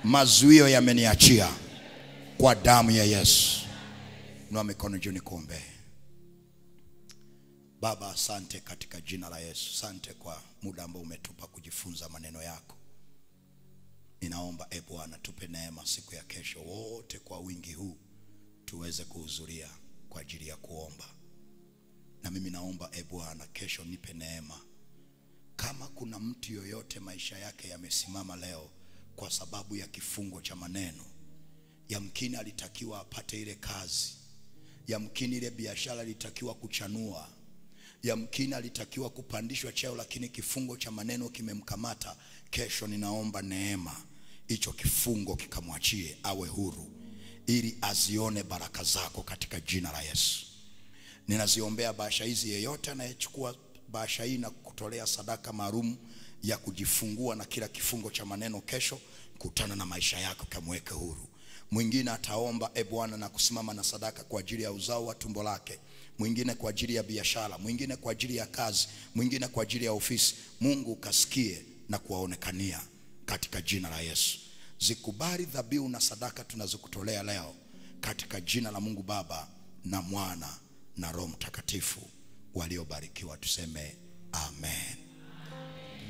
Mazuio yameniachia kwa damu ya Yesu. Inua mikono juu nikuombe. Baba asante katika jina la Yesu. Asante kwa muda ambao umetupa kujifunza maneno yako. Ninaomba Bwana tupe neema siku ya kesho wote kwa wingi huu tuweze kuhudhuria kwa ajili ya kuomba. Na mimi naomba Bwana kesho nipe neema. Kama kuna mtu yoyote maisha yake yamesimama leo kwa sababu ya kifungo cha maneno, yamkini alitakiwa apate ile kazi, yamkini ile biashara ilitakiwa kuchanua, yamkini alitakiwa kupandishwa cheo, lakini kifungo cha maneno kimemkamata, kesho ninaomba neema hicho kifungo kikamwachie, awe huru ili azione baraka zako katika jina la Yesu. Ninaziombea bahasha hizi, yeyote anayechukua bahasha hii na kutolea sadaka maalum ya kujifungua na kila kifungo cha maneno kesho. Kutana na maisha yako, kamweke huru. Mwingine ataomba Bwana na kusimama na sadaka kwa ajili ya uzao wa tumbo lake, mwingine kwa ajili ya biashara, mwingine kwa ajili ya kazi, mwingine kwa ajili ya ofisi. Mungu kasikie na kuwaonekania katika jina la Yesu. Zikubali dhabihu na sadaka tunazokutolea leo katika jina la Mungu Baba na Mwana na Roho Mtakatifu. Waliobarikiwa tuseme amen.